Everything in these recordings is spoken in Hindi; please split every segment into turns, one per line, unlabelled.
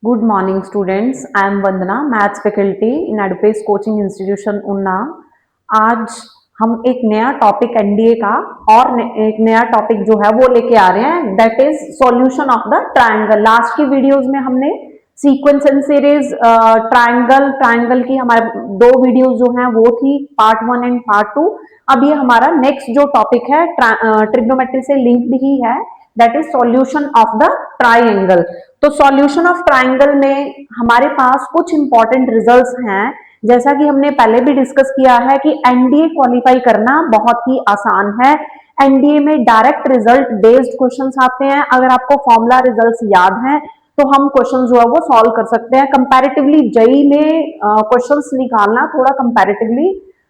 Good morning, students. I am Vandana, maths faculty in Edupace coaching institution Una. आज हम एक नया टॉपिक एनडीए का और एक नया टॉपिक जो है वो लेके आ रहे हैं, that is solution of the triangle. Last की वीडियोस में हमने सीक्वेंस एंड सीरीज ट्रायंगल की हमारे दो वीडियोस जो हैं वो थी, पार्ट 1 एंड पार्ट 2। अब ये हमारा नेक्स्ट जो टॉपिक है ट्रिग्नोमेट्री से लिंक्ड ही है, that is solution of the triangle. तो सॉल्यूशन ऑफ ट्राइंगल में हमारे पास कुछ इंपॉर्टेंट रिजल्ट्स हैं। जैसा कि हमने पहले भी डिस्कस किया है कि एनडीए क्वालिफाई करना बहुत ही आसान है। एनडीए में डायरेक्ट रिजल्ट बेस्ड क्वेश्चंस आते हैं। अगर आपको फॉर्मूला रिजल्ट्स याद हैं तो हम क्वेश्चन जो है वो सॉल्व कर सकते हैं। कंपैरेटिवली जेई में क्वेश्चंस निकालना थोड़ा कंपैरेटिवली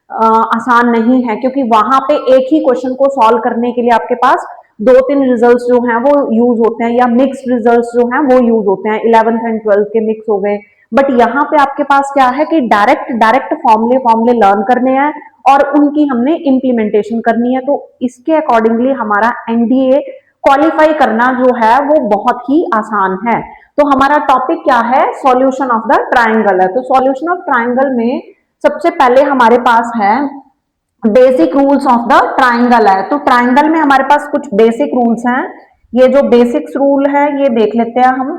आसान नहीं है, क्योंकि वहां पे एक ही क्वेश्चन को सॉल्व करने के लिए आपके पास दो तीन रिजल्ट्स जो हैं वो यूज होते हैं, या मिक्स्ड रिजल्ट्स जो हैं वो यूज होते हैं। 11th एंड 12th के मिक्स हो गए। बट यहाँ पे आपके पास क्या है कि डायरेक्ट फॉर्मूले लर्न करने हैं और उनकी हमने इंप्लीमेंटेशन करनी है। तो इसके अकॉर्डिंगली हमारा एनडीए क्वालिफाई करना जो है वो बहुत ही आसान है। तो हमारा टॉपिक क्या है? सॉल्यूशन ऑफ द ट्राइंगल है। तो सॉल्यूशन ऑफ ट्राइंगल में सबसे पहले हमारे पास है basic rules of the triangle है। तो ट्राइंगल में हमारे पास कुछ बेसिक रूल्स हैं। ये जो बेसिक्स रूल है ये देख लेते हैं हम।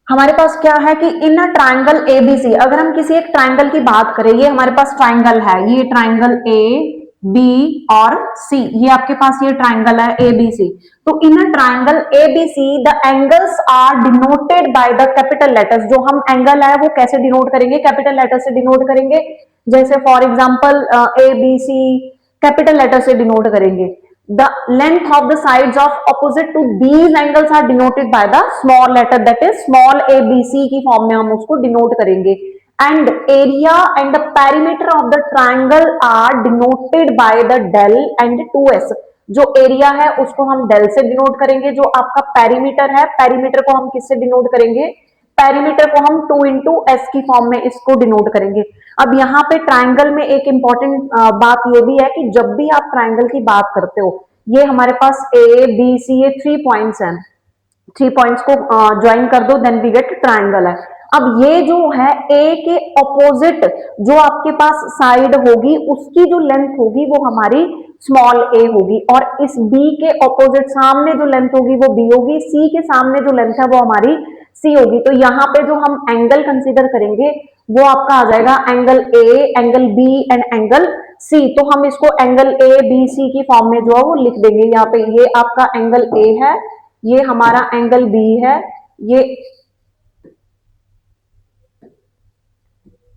हमारे पास क्या है कि इन अ ट्राइंगल एबीसी, अगर हम किसी एक ट्राइंगल की बात करें, ये हमारे पास ट्राइंगल है, ये ट्राइंगल ए बी और सी, ये आपके पास ये ट्राइंगल है एबीसी। तो in a triangle ABC the angles are denoted by the capital letters. जो हम एंगल है वो कैसे डिनोट करेंगे? कैपिटल लेटर से डिनोट करेंगे। जैसे for example A B C capital letter से डिनोट करेंगे। The length of the sides of opposite to these angles are denoted by the small letter, that is small abc की फॉर्म में हम उसको डिनोट करेंगे। And area and the perimeter of the triangle are denoted by the del and 2s। जो एरिया है उसको हम डेल से डिनोट करेंगे। जो आपका पेरीमीटर है, पेरीमीटर को हम किससे डिनोट करेंगे? पेरीमीटर को हम 2 इंटू एस की फॉर्म में इसको डिनोट करेंगे। अब यहाँ पे ट्राइंगल में एक इंपॉर्टेंट बात ये भी है कि जब भी आप ट्राइंगल की बात करते हो, ये हमारे पास ए बी सी ये 3 पॉइंट्स हैं, 3 पॉइंट्स को ज्वाइन कर दो, देन वी गेट ट्राइंगल है। अब ये जो है ए के ऑपोजिट जो आपके पास साइड होगी उसकी जो लेंथ होगी वो हमारी स्मॉल ए होगी, और इस बी के ऑपोजिट सामने जो लेंथ होगी वो बी होगी, सी के सामने जो लेंथ है वो हमारी सी होगी। तो यहाँ पे जो हम एंगल कंसीडर करेंगे वो आपका आ जाएगा angle A, angle B and angle C. तो हम इसको एंगल ए बी सी की फॉर्म में जो है वो लिख देंगे। यहाँ पे ये आपका एंगल ए है, ये हमारा एंगल बी है,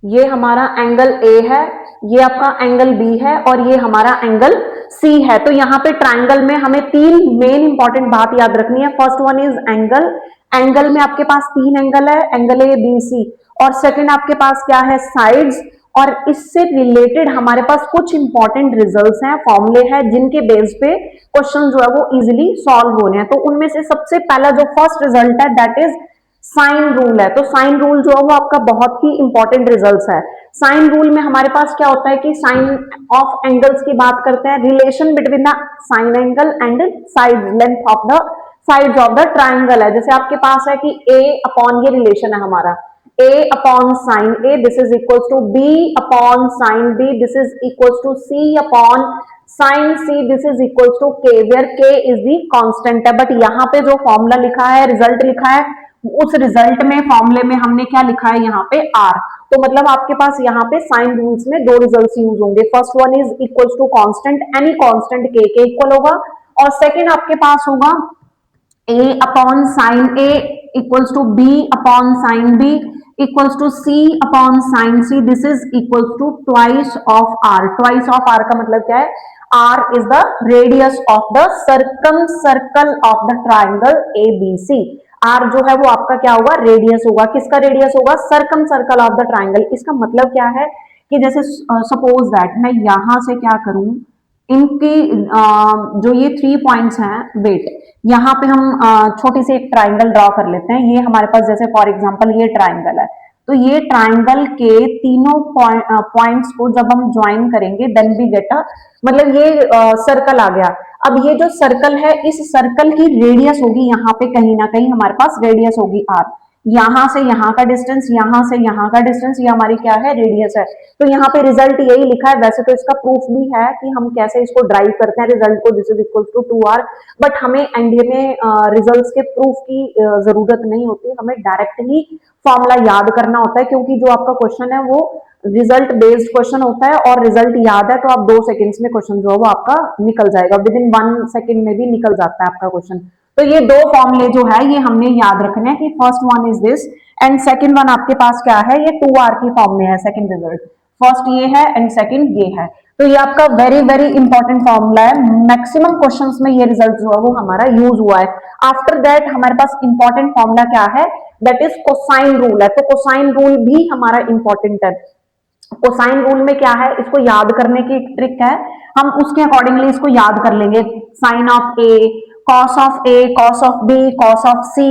ये हमारा एंगल ए है, ये आपका एंगल बी है और ये हमारा एंगल सी है। तो यहाँ पे ट्राइंगल में हमें तीन मेन इंपॉर्टेंट बात याद रखनी है। First one is angle. Angle में आपके पास तीन एंगल है, एंगल ए बी सी। और सेकंड आपके पास क्या है? साइड्स। और इससे रिलेटेड हमारे पास कुछ इंपॉर्टेंट रिजल्ट्स हैं, फॉर्मूले हैं, जिनके बेस पे क्वेश्चन जो है वो इजिली सॉल्व हो रहे हैं। तो उनमें से सबसे पहला जो फर्स्ट रिजल्ट है दैट इज साइन रूल है। तो साइन रूल जो है वो आपका बहुत ही इंपॉर्टेंट रिजल्ट्स है। साइन रूल में हमारे पास क्या होता है कि साइन ऑफ एंगल्स की बात करते हैं, relation between the sign angle and side length of the sides of the triangle है। जैसे आपके पास है कि a अपॉन, ये रिलेशन है हमारा, a upon sine a this is equal to b upon sine b this is equal to c upon sine c this is equal to k, where k is the constant है। बट यहाँ पे जो फॉर्मूला लिखा है, रिजल्ट लिखा है, उस रिजल्ट में फॉर्मूले में हमने क्या लिखा है यहाँ पे r। तो मतलब आपके पास यहाँ पे साइन रूल्स में दो रिजल्ट्स यूज होंगे। First one is equals to constant, any constant k के इक्वल होगा, और सेकंड आपके पास होगा a upon sine a equals to b upon sine b equals to c upon sine c this is equals to twice of r। Twice of r का मतलब क्या है? r is the radius of the circle of the triangle ABC। r जो है वो आपका क्या होगा? रेडियस होगा। किसका रेडियस होगा? Circle of the triangle. इसका मतलब क्या है कि जैसे सपोज दैट मैं यहां से क्या करूं, इनकी जो ये 3 पॉइंट्स हैं, वेट, यहाँ पे हम छोटी सी एक ट्राइंगल ड्रॉ कर लेते हैं। ये हमारे पास जैसे फॉर एग्जांपल ये ट्राइंगल है, तो ये ट्राइंगल के तीनों पॉइंट्स को जब हम ज्वाइन करेंगे देन वी गेट अ, मतलब ये सर्कल आ गया। अब ये जो सर्कल है इस सर्कल की रेडियस होगी यहाँ पे कहीं ना कहीं हमारे पास रेडियस होगी आर, यहां से यहाँ का डिस्टेंस, यहां से यहाँ का डिस्टेंस, ये हमारी क्या है रेडियस है। तो यहाँ पे रिजल्ट यही लिखा है, वैसे तो इसका प्रूफ भी है कि हम कैसे इसको ड्राइव करते हैं रिजल्ट को, this is equal to 2r, but हमें एनडीए में रिजल्ट्स के प्रूफ की जरूरत नहीं होती, हमें डायरेक्ट ही फॉर्मूला याद करना होता है, क्योंकि जो आपका क्वेश्चन है वो रिजल्ट बेस्ड क्वेश्चन होता है और रिजल्ट याद है तो आप 2 सेकेंड्स में क्वेश्चन जो है वो आपका निकल जाएगा, विद इन 1 सेकेंड में भी निकल जाता है आपका क्वेश्चन। तो ये दो फॉर्मूले जो है ये हमने याद रखने हैं कि first one is this and second one आपके पास क्या है, ये 2r की फॉर्म में है सेकंड रिजल्ट, फर्स्ट ये है एंड सेकंड ये है। तो ये आपका वेरी वेरी इंपॉर्टेंट फॉर्मूला है, मैक्सिमम क्वेश्चंस में ये रिजल्ट जो है वो हमारा यूज हुआ है। आफ्टर दैट हमारे पास इंपॉर्टेंट फॉर्मूला क्या है, दैट इज कोसाइन रूल है। तो कोसाइन रूल भी हमारा इंपॉर्टेंट है। कोसाइन रूल में क्या है, इसको याद करने की एक ट्रिक है, हम उसके अकॉर्डिंगली इसको याद कर लेंगे। Sine of A, cos of A, cos of B, cos of C.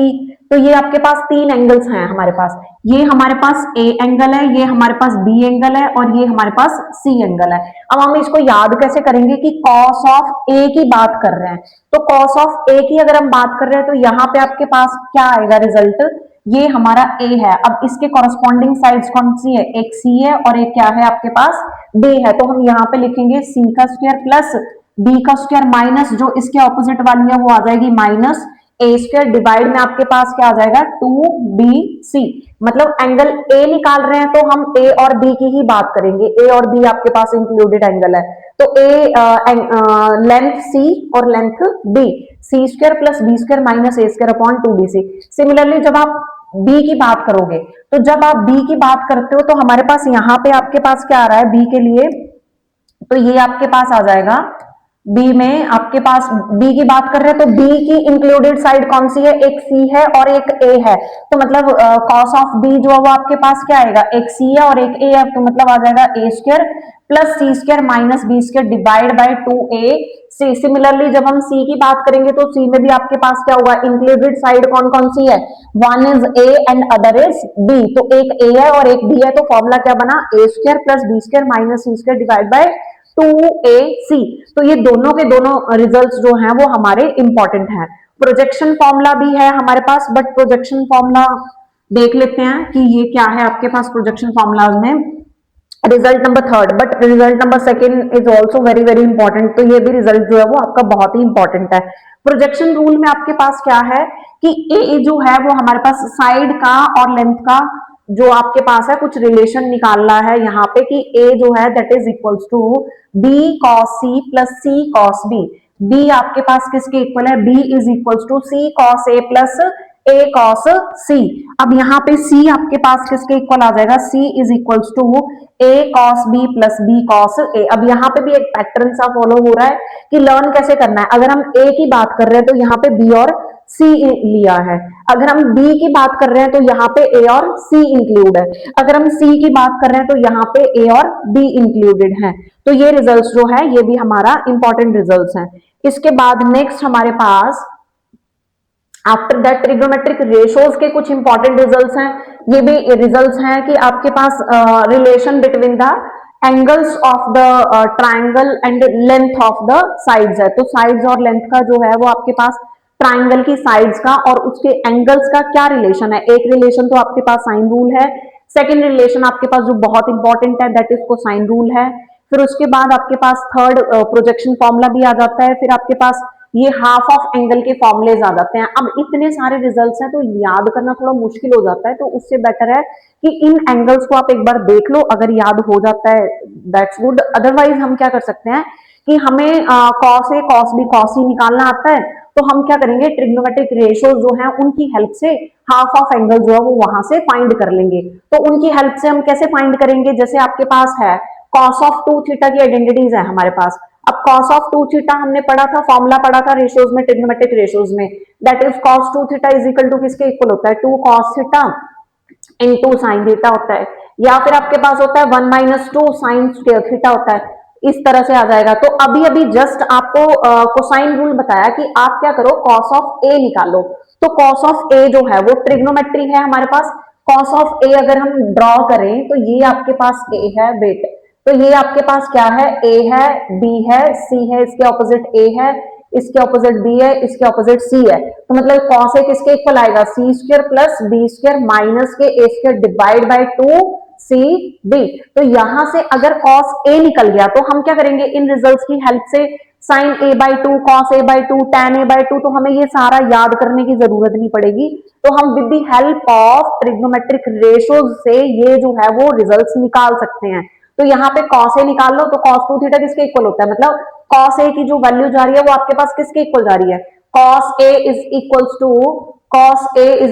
तो ये आपके पास तीन एंगल्स हैं हमारे पास, ये हमारे पास ए एंगल है, ये हमारे पास बी एंगल है और ये हमारे पास सी एंगल है। अब हम इसको याद कैसे करेंगे कि कॉस ऑफ ए की बात कर रहे हैं, तो कॉस ऑफ ए की अगर हम बात कर रहे हैं तो यहाँ पे आपके पास क्या आएगा रिजल्ट, ये हमारा ए है। अब इसके कॉरस्पॉन्डिंग साइड्स कौन सी है, एक सी है और एक क्या है आपके पास बी है। तो हम यहाँ पे लिखेंगे सी का स्क्वायर प्लस बी का स्क्वायर माइनस जो इसके ऑपोजिट वाली है वो आ जाएगी माइनस ए स्क्वायर, डिवाइड में आपके पास क्या आ जाएगा 2bc। मतलब एंगल ए निकाल रहे हैं तो हम ए और बी की ही बात करेंगे, ए और बी आपके पास इंक्लूडेड एंगल है। तो ए लेंथ सी और length B, C square plus B square minus A square upon 2bc। Similarly जब आप बी की बात करोगे, तो जब आप बी की बात करते हो तो हमारे पास यहाँ पे आपके पास क्या आ रहा है बी के लिए, तो ये आपके पास आ जाएगा बी में आपके पास बी की बात कर रहे हैं तो बी की इंक्लूडेड साइड कौन सी है, एक सी है और एक ए है। तो मतलब कॉस ऑफ बी जो है वो आपके पास क्या आएगा, एक सी है और एक ए है, तो मतलब आ जाएगा A square plus C square minus B square divide by 2a C. Similarly जब हम सी की बात करेंगे तो सी में भी आपके पास क्या होगा, इंक्लूडेड साइड कौन कौन सी है, one is A and other is B. तो एक ए है और एक बी है, तो फॉर्मूला क्या बना, A square plus B square minus C square divide by 2ac। तो ये दोनों के दोनों रिजल्ट्स जो हैं वो हमारे इंपॉर्टेंट हैं। प्रोजेक्शन फॉर्मूला भी है हमारे पास, बट प्रोजेक्शन फॉर्मूला देख लेते हैं कि ये क्या है आपके पास प्रोजेक्शन फॉर्मूला में। Result number third, but result number second is also very very important. तो ये भी रिजल्ट जो है वो आपका बहुत ही इंपॉर्टेंट है। प्रोजेक्शन रूल में आपके पास क्या है कि ए जो है वो हमारे पास साइड का और लेंथ का जो आपके पास है कुछ रिलेशन निकालना है यहाँ पे कि ए जो है that is equals to B cos C plus C cos B. B आपके पास किसके इक्वल है, B is equals to C cos A plus A cos C. अब यहाँ पे सी आपके पास किसके इक्वल आ जाएगा, C is equals to A cos B plus B cos A. अब यहाँ पे भी एक पैटर्न सा फॉलो हो रहा है कि लर्न कैसे करना है। अगर हम ए की बात कर रहे हैं तो यहाँ पे बी और सी लिया है, अगर हम बी की बात कर रहे हैं तो यहाँ पे ए और सी इंक्लूड है, अगर हम सी की बात कर रहे हैं तो यहाँ पे ए और बी इंक्लूडेड है। तो ये रिजल्ट्स जो है ये भी हमारा इंपॉर्टेंट रिजल्ट्स हैं। इसके बाद नेक्स्ट हमारे पास आफ्टर दैट ट्रिग्नोमेट्रिक रेशियोज के कुछ इंपॉर्टेंट रिजल्ट्स हैं। ये भी रिजल्ट्स हैं कि आपके पास relation between the angles of the triangle and length of the sides है। तो साइड्स और लेंथ का जो है वो आपके पास ट्राइंगल की साइड्स का और उसके एंगल्स का क्या रिलेशन है। एक रिलेशन तो आपके पास साइन रूल है, सेकेंड रिलेशन आपके पास जो बहुत इंपॉर्टेंट है दैट इज कोसाइन रूल है। फिर उसके बाद आपके पास थर्ड प्रोजेक्शन फॉर्मूला भी आ जाता है, फिर आपके पास ये हाफ ऑफ एंगल के फॉर्मुलेज आ जाते हैं। अब इतने सारे रिजल्ट्स हैं तो याद करना थोड़ा मुश्किल हो जाता है, तो उससे बेटर है कि इन एंगल्स को आप एक बार देख लो, अगर याद हो जाता है दैट्स गुड। अदरवाइज हम क्या कर सकते हैं कि हमें cos A cos B cos सी निकालना आता है तो हम क्या करेंगे ट्रिग्नोमेट्रिक रेशियोज जो हैं उनकी हेल्प से हाफ ऑफ एंगल जो है वो वहां से फाइंड कर लेंगे। तो उनकी हेल्प से हम कैसे फाइंड करेंगे, जैसे आपके पास है कॉस ऑफ 2 थीटा की आइडेंटिटीज है हमारे पास। अब cos ऑफ 2 थीटा हमने पढ़ा था, फॉर्मूला पढ़ा था रेशियोज में, ट्रिग्नोमेट्रिक रेशियोज में, that is cos 2 theta is equal to किसके इक्वल होता है, 2 cos theta into sin theta होता है, या फिर आपके पास होता है 1 माइनस 2 sin थीटा होता है। इस तरह से आ जाएगा। तो अभी अभी जस्ट आपको कोसाइन रूल बताया कि आप क्या करो cos ऑफ a निकालो। तो cos ऑफ a जो है वो ट्रिग्नोमेट्री है हमारे पास, कॉस ऑफ ए अगर हम ड्रॉ करें तो ये आपके पास ए है, वेट, तो ये आपके पास क्या है, ए है, बी है, सी है, इसके ऑपोजिट ए है, इसके ऑपोजिट बी है, इसके ऑपोजिट सी है, तो मतलब कॉस ए किसके इक्वल आएगा, C square plus B square minus के A square divide by 2 C B. तो यहां से अगर कॉस ए निकल गया तो हम क्या करेंगे, इन रिजल्ट्स की हेल्प से sine A by two, cos A by two, tan A by two, तो हमें ये सारा याद करने की जरूरत नहीं पड़ेगी, तो हम with the help of trigonometric ratios से ये जो है वो रिजल्ट्स निकाल सकते हैं। तो यहाँ पे कॉस ए निकाल लो, तो कॉस टू थीटा किसके इक्वल होता है, मतलब कॉस ए की जो वैल्यू जा रही है वो आपके पास किसके इक्वल जा रही है, cos A is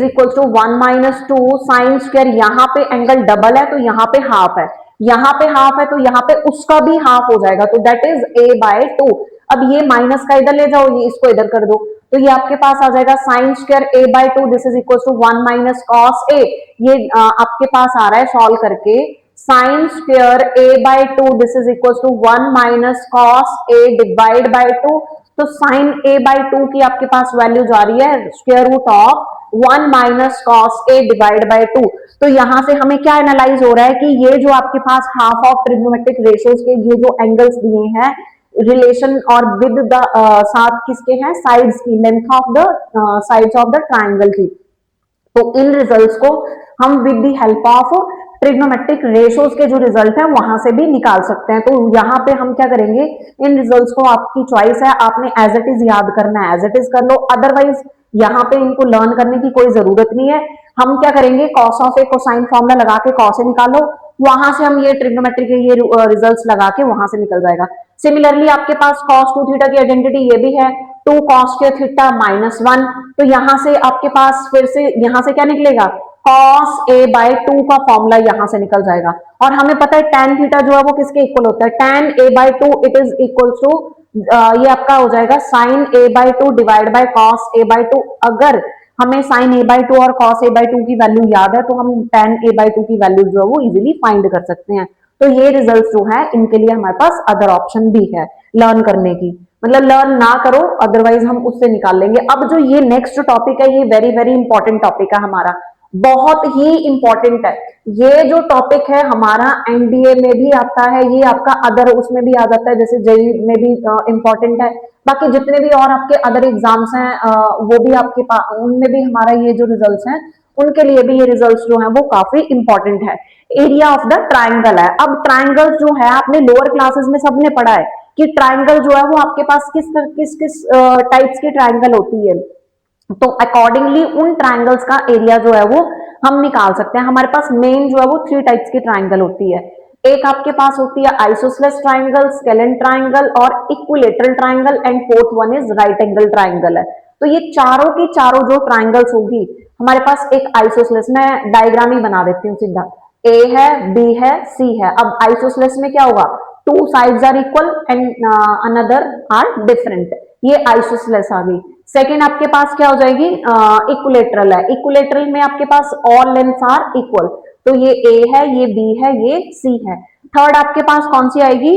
equals to one minus two sine square, यहाँ पे एंगल डबल है तो यहाँ पे हाफ है, यहाँ पे हाफ है तो यहाँ पे उसका भी हाफ हो जाएगा, तो that is A by to. अब ये माइनस का इधर ले जाओ, ये इसको इधर कर दो, तो ये आपके पास आ जाएगा sine square A by two, this is equal to one minus cos A, ये आपके पास आ रहा है सॉल्व करके sine square A by two, this is equal to one minus cos A divide by two, तो साइन ए बाय टू की आपके पास वैल्यू जा रही है square root of one minus cos A divide by two. तो यहां से हमें क्या एनालाइज हो रहा है कि ये जो आपके पास हाफ ऑफ ट्रिग्नोमेट्रिक रेशियोज के ये जो एंगल्स दिए हैं रिलेशन और विद द साथ किसके हैं, साइड्स की, length of the sides of the triangle की, तो इन रिजल्ट्स को हम with the help of trigonometric ratios के जो रिजल्ट है वहां से भी निकाल सकते हैं। तो यहाँ पे हम क्या करेंगे, इन रिजल्ट्स को आपकी चॉइस है, आपने एज इट इज याद करना है एज इट इज कर लो, अदरवाइज यहाँ पे इनको लर्न करने की कोई जरूरत नहीं है। हम क्या करेंगे, cos of A cosine formula लगा के कॉस ए निकालो, वहां से हम ये ट्रिग्नोमेट्री के ये रिजल्ट्स लगा के वहां से निकल जाएगा। सिमिलरली आपके पास कॉस टू थीटा की आइडेंटिटी ये भी है, two cos square theta minus one, तो यहां से आपके पास फिर से यहां से क्या निकलेगा, कॉस ए बाय टू का फॉर्मूला यहां से निकल जाएगा, और हमें पता है टेन थीटा जो है वो किसके इक्वल होता है, tan A by two it is equal to ये आपका हो जाएगा sine A by two divide by cos A by two. अगर हमें साइन ए बाय टू और कॉस ए बाय टू की वैल्यू याद है तो हम टेन ए बाय टू की वैल्यू जो है वो इजिली फाइंड कर सकते हैं। तो ये रिजल्ट जो है इनके लिए हमारे पास अदर ऑप्शन भी है लर्न करने की, मतलब लर्न ना करो अदरवाइज हम उससे निकाल लेंगे। अब जो ये नेक्स्ट टॉपिक है ये वेरी वेरी इंपॉर्टेंट टॉपिक है हमारा, बहुत ही इंपॉर्टेंट है। ये जो टॉपिक है हमारा एनडीए में भी आता है, ये आपका अदर उसमें भी आ जाता है, जैसे जेई में भी इंपॉर्टेंट है, बाकी जितने भी और आपके अदर एग्जाम्स हैं वो भी आपके पास, उनमें भी हमारा ये जो रिजल्ट्स हैं उनके लिए भी ये रिजल्ट्स जो है वो काफी इंपॉर्टेंट है। एरिया ऑफ द ट्राइंगल है। अब ट्राइंगल जो है आपने लोअर क्लासेस में सबने पढ़ा है कि ट्राइंगल जो है वो आपके पास किस किस किस टाइप्स की ट्राइंगल होती है, तो अकॉर्डिंगली उन ट्राइंगल्स का एरिया जो है वो हम निकाल सकते हैं। हमारे पास मेन जो है वो थ्री टाइप्स की ट्राइंगल होती है, एक आपके पास होती है आइसोसेलेस ट्राइंगल, स्केलेन ट्राइंगल और equilateral triangle, and fourth one is right angle triangle है। तो ये चारों की चारों जो ट्राइंगल्स होगी हमारे पास, एक आइसोसेलेस, मैं डायग्राम ही बना देती हूँ सीधा, ए है, बी है, सी है। अब आइसोसेलेस में क्या होगा, two sides are equal and another are different, ये आइसोसेलेस आ गई। सेकेंड आपके पास क्या हो जाएगी, इक्विलेटरल है। इक्विलेटरल में आपके पास ऑल लेंथ आर इक्वल, तो ये ए है, ये बी है, ये सी है। थर्ड आपके पास कौन सी आएगी,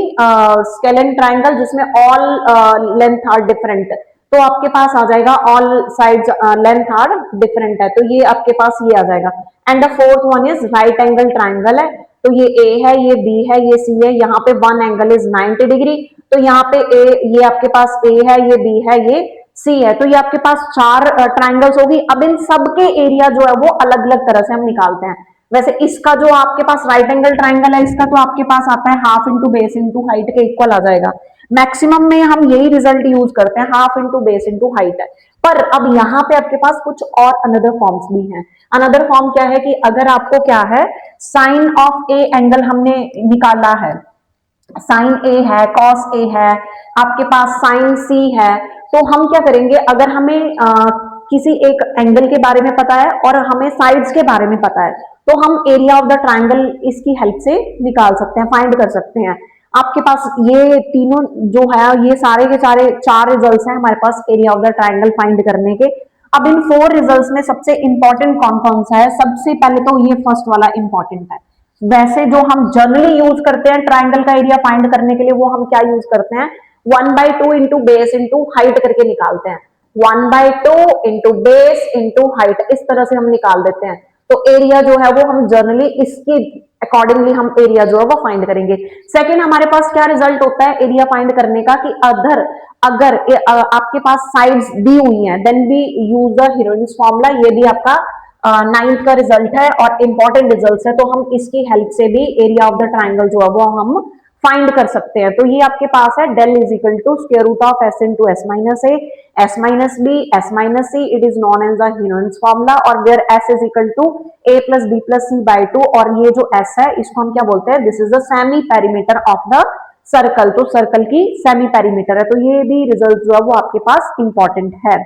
स्केलेन ट्राइंगल, जिसमें ऑल लेंथ आर डिफरेंट, तो आपके पास आ जाएगा all sides length are different है, तो ये आपके पास ये आ जाएगा। And the fourth one is right angle triangle है, तो ये ए है, ये बी है, ये सी है, यहाँ पे वन एंगल इज 90 डिग्री, तो यहाँ पे ये आपके पास ए है, ये बी है, ये सी है, तो ये आपके पास चार ट्राइंगल्स होगी। अब इन सब के एरिया जो है वो अलग अलग तरह से हम निकालते हैं। वैसे इसका जो आपके पास राइट एंगल ट्राइंगल है इसका तो आपके पास आता है half into base into height के इक्वल आ जाएगा, मैक्सिमम में हम यही रिजल्ट यूज करते हैं, half into base into height है। पर अब यहाँ पे आपके पास कुछ और अनदर फॉर्म्स भी हैं। अनदर फॉर्म क्या है कि अगर आपको क्या है, साइन ऑफ ए एंगल हमने निकाला है, साइन ए है, कॉस ए है, आपके पास साइन सी है, तो हम क्या करेंगे, अगर हमें किसी एक एंगल के बारे में पता है और हमें साइड्स के बारे में पता है, तो हम एरिया ऑफ द ट्राइंगल इसकी हेल्प से निकाल सकते हैं, फाइंड कर सकते हैं। आपके पास ये तीनों जो है ये सारे के सारे चार रिजल्ट्स हैं हमारे पास area of the triangle find करने के। अब इन फोर रिजल्ट्स में सबसे इंपॉर्टेंट कौन कौन सा है, सबसे पहले तो ये फर्स्ट वाला इंपॉर्टेंट है। वैसे जो हम जनरली यूज करते हैं ट्राइंगल का एरिया फाइंड करने के लिए, वो हम क्या यूज करते हैं, 1/2 इंटू बेस इंटू हाइट करके निकालते हैं, 1/2 इंटू बेस इंटू हाइट, इस तरह से हम निकाल देते हैं। तो एरिया जो है वो हम जनरली इसके अकॉर्डिंगली हम एरिया जो है वो फाइंड करेंगे। सेकेंड हमारे पास क्या रिजल्ट होता है एरिया फाइंड करने का कि अगर आपके पास साइड्स दी हुई हैं then we use the Heron's formula. ये भी आपका 9th का रिजल्ट है और इंपॉर्टेंट रिजल्ट है, तो हम इसकी हेल्प से भी एरिया ऑफ द ट्राइंगल जो है वो हम फाइंड कर सकते हैं। तो ये आपके पास है del is equal to square root of S into S minus A S minus B S minus C, it is known as the Heron's formula, और where S is equal to A plus B plus C by 2, और ये जो एस है इसको हम क्या बोलते हैं, this is the semi perimeter of the circle. तो सर्कल की सेमी पेरीमीटर है, तो ये भी रिजल्ट जो है वो आपके पास इंपॉर्टेंट है।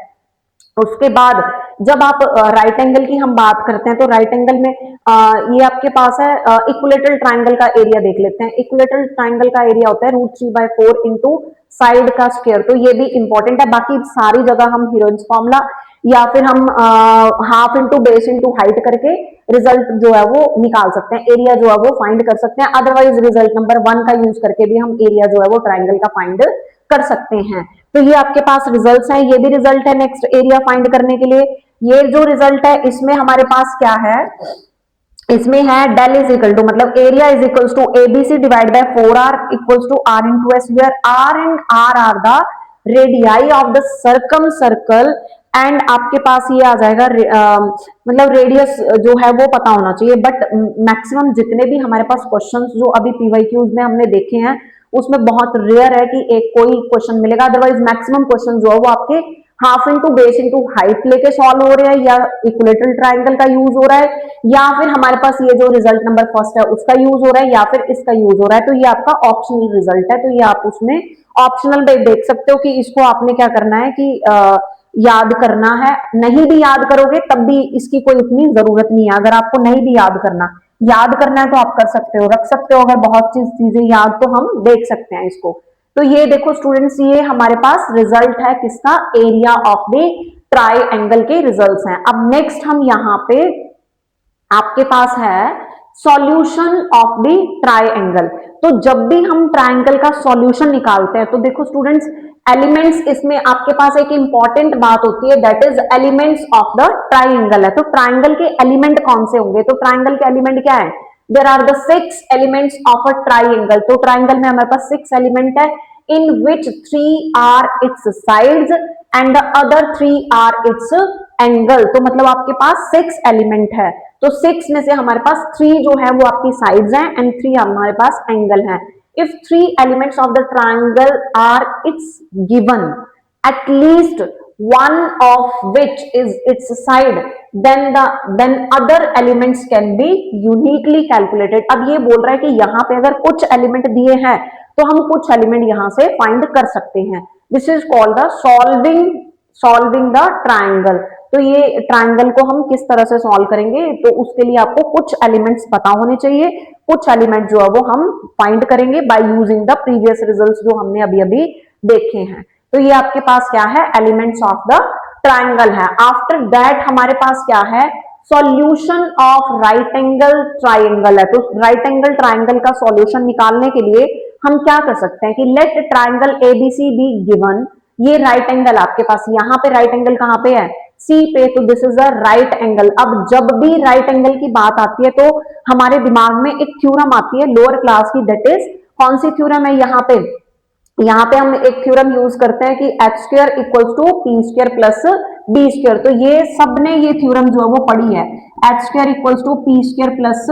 उसके बाद जब आप राइट एंगल की हम बात करते हैं तो राइट एंगल में ये आपके पास है इक्विलेटरल ट्राइंगल का एरिया देख लेते हैं। इक्विलेटरल ट्राइंगल का एरिया होता है √3/4 इंटू साइड का स्क्वायर, तो ये भी इंपॉर्टेंट है। बाकी सारी जगह हम हीरोइंस फॉर्मूला या फिर हम half into base into height करके रिजल्ट जो है वो निकाल सकते हैं, एरिया जो है वो फाइंड कर सकते हैं। अदरवाइज रिजल्ट नंबर 1 का यूज करके भी हम एरिया जो है वो ट्राइंगल का फाइंड कर सकते हैं। तो ये आपके पास रिजल्ट्स हैं, ये भी रिजल्ट है नेक्स्ट एरिया फाइंड करने के लिए। ये जो रिजल्ट है इसमें हमारे पास क्या है, इसमें है डेल इज इक्वल टू मतलब area is equals to ABC divide by 4r equals to r into s, where r and r are the radii of the circumcircle, and आपके पास ये आ जाएगा मतलब रेडियस जो है वो पता होना चाहिए। बट मैक्सिमम जितने भी हमारे पास क्वेश्चंस जो अभी पीवाईक्यूज में हमने देखे हैं उसमें बहुत रेयर है कि एक कोई क्वेश्चन मिलेगा, अदरवाइज मैक्सिमम क्वेश्चन जो है वो आपके half into base into height लेके सॉल्व हो रहे हैं, या इक्विलेटरल ट्राइंगल का यूज हो रहा है, या फिर हमारे पास ये जो रिजल्ट नंबर फर्स्ट है उसका यूज हो रहा है, या फिर इसका यूज हो रहा है। तो ये आपका ऑप्शनल रिजल्ट है, तो ये आप उसमें ऑप्शनल देख सकते हो कि इसको आपने क्या करना है कि याद करना है। नहीं भी याद करोगे तब भी इसकी कोई इतनी जरूरत नहीं है। अगर आपको नहीं भी याद करना है तो आप कर सकते हो, रख सकते हो। अगर बहुत चीजें याद तो हम देख सकते हैं इसको। तो ये देखो स्टूडेंट्स, ये हमारे पास रिजल्ट है किसका, एरिया ऑफ द ट्राइंगल के रिजल्ट्स हैं। अब नेक्स्ट हम यहाँ पे आपके पास है सॉल्यूशन ऑफ द ट्राइंगल। तो जब भी हम ट्राइंगल का सॉल्यूशन निकालते हैं तो देखो स्टूडेंट्स, एलिमेंट्स इसमें आपके पास एक इंपॉर्टेंट बात होती है, that is elements of the triangle है। तो ट्राइंगल के एलिमेंट कौन से होंगे, तो ट्राइंगल के एलिमेंट क्या है, there are the 6 elements of a triangle. तो ट्राइंगल में हमारे पास 6 एलिमेंट है, in which 3 are its sides and the other 3 are its angle। तो मतलब आपके पास 6 एलिमेंट है, तो 6 में से हमारे पास 3 जो है वो आपकी साइड्स हैं एंड 3 हमारे पास एंगल है। If 3 elements of the triangle are its given, at least one of which is its side, then other elements can be uniquely calculated। अब ये बोल रहा है कि यहाँ पे अगर कुछ एलिमेंट दिए हैं तो हम कुछ एलिमेंट यहां से फाइंड कर सकते हैं। This is called the solving the triangle. तो ये ट्राइंगल को हम किस तरह से सॉल्व करेंगे, तो उसके लिए आपको कुछ एलिमेंट्स पता होने चाहिए, कुछ एलिमेंट जो है वो हम फाइंड करेंगे by using the previous results जो हमने अभी अभी देखे हैं। तो ये आपके पास क्या है, एलिमेंट्स ऑफ द ट्राइंगल है। आफ्टर दैट हमारे पास क्या है, solution of right angle triangle है। तो राइट एंगल ट्राइंगल का सॉल्यूशन निकालने के लिए हम क्या कर सकते हैं कि let triangle ABC be given. ये राइट एंगल आपके पास, यहाँ पे राइट एंगल कहाँ पे है, सी पे, तो this is a right angle. अब जब भी राइट एंगल की बात आती है तो हमारे दिमाग में एक थ्योरम आती है लोअर क्लास की, दैट इज कौन सी थ्योरम है, यहाँ पे हम एक थ्योरम यूज करते हैं कि H square equals to P square plus B square. तो ये सबने ये थ्योरम जो है वो पढ़ी है, H square equals to P square plus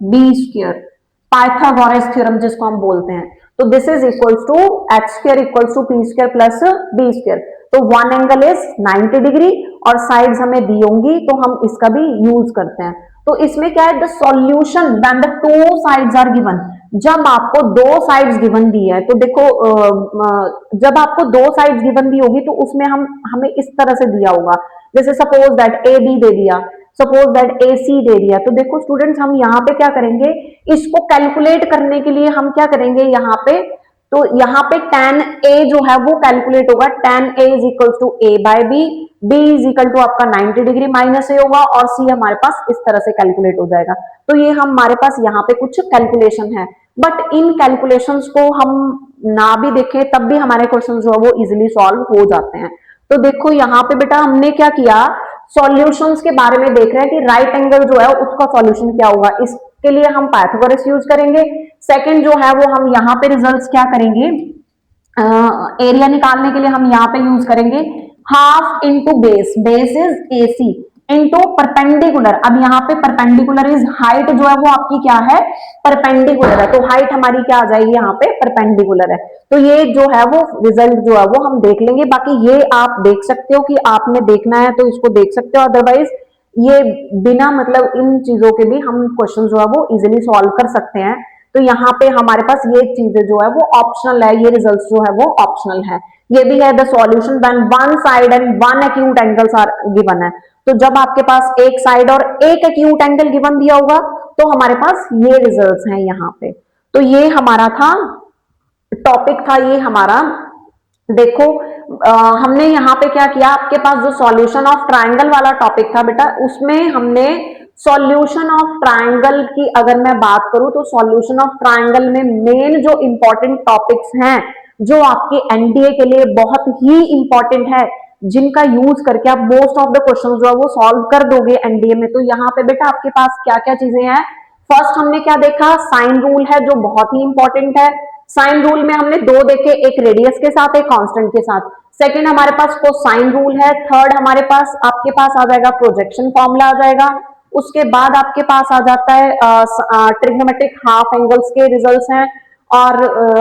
B square, Pythagoras theorem जिसको हम बोलते हैं। तो this is equals to H square equals to P square plus B square. तो वन एंगल इज 90 डिग्री और साइड्स हमें दी होंगी तो हम इसका भी यूज करते हैं। तो इसमें क्या है, the solution when the two sides are given. जब आपको दो साइड्स गिवन दी है तो देखो जब आपको दो साइड्स गिवन दी होगी तो उसमें हमें इस तरह से दिया होगा, जैसे सपोज दैट ए बी दे दिया, सपोज दैट ए सी दे दिया। तो देखो स्टूडेंट्स, हम यहाँ पे क्या करेंगे, इसको कैलकुलेट करने के लिए हम क्या करेंगे यहाँ पे, तो यहाँ पे tan a जो है वो कैलकुलेट होगा, tan a is equal to a by b, b is equal to आपका 90 डिग्री माइनस ए होगा और c हमारे पास इस तरह से कैलकुलेट हो जाएगा। तो ये हमारे पास यहाँ पे कुछ कैलकुलेशन है, बट इन कैलकुलेशंस को हम ना भी देखें तब भी हमारे क्वेश्चन जो है वो इजिली सॉल्व हो जाते हैं। तो देखो यहाँ पे बेटा हमने क्या किया, सॉल्यूशंस के बारे में देख रहे हैं कि राइट एंगल जो है उसका सॉल्यूशन क्या होगा, इसके लिए हम पाइथागोरस यूज करेंगे। सेकंड जो है वो हम यहाँ पे रिजल्ट्स क्या करेंगे, एरिया निकालने के लिए हम यहाँ पे यूज करेंगे half into base, base is AC into perpendicular. अब यहाँ पे परपेंडिकुलर इज हाइट जो है वो आपकी क्या है, परपेंडिकुलर है, तो हाइट हमारी क्या आ जाएगी यहाँ पे, परपेंडिकुलर है। तो ये जो है वो रिजल्ट जो है वो हम देख लेंगे। बाकी ये आप देख सकते हो कि आपने देखना है तो इसको देख सकते हो, अदरवाइज ये बिना मतलब इन चीजों के भी हम क्वेश्चन जो है वो इजिली सॉल्व कर सकते हैं। तो यहाँ पे हमारे पास ये चीजें जो है वो ऑप्शनल है, ये रिजल्ट्स जो है वो ऑप्शनल है। ये भी है the solution when one side and one acute angles are given है। तो जब आपके पास एक साइड और एक एक्यूट एंगल गिवन दिया होगा तो हमारे पास ये रिजल्ट्स हैं यहाँ पे। तो ये हमारा था टॉपिक था ये हमारा। देखो हमने यहाँ पे क्या किया, आपके पास जो सॉल्यूशन ऑफ ट्रायंगल वाला टॉपिक था बेटा, उसमें हमने सॉल्यूशन ऑफ ट्रायंगल की अगर मैं बात करूं तो सॉल्यूशन ऑफ ट्रायंगल में मेन जो इंपॉर्टेंट टॉपिक्स हैं जो आपके एनडीए के लिए बहुत ही इंपॉर्टेंट है, जिनका यूज करके आप मोस्ट ऑफ द क्वेश्चन जो है वो सॉल्व कर दोगे एनडीए में। तो यहाँ पे बेटा आपके पास क्या क्या चीजें हैं। फर्स्ट हमने क्या देखा, साइन रूल है जो बहुत ही इंपॉर्टेंट है। साइन रूल में हमने दो देखे, एक रेडियस के साथ एक कांस्टेंट के साथ। सेकंड हमारे पास कोसाइन रूल है। थर्ड हमारे पास आपके पास आ जाएगा प्रोजेक्शन फॉर्मूला आ जाएगा। उसके बाद आपके पास आ जाता है ट्रिग्नोमेट्रिक हाफ एंगल्स के रिजल्ट्स हैं। और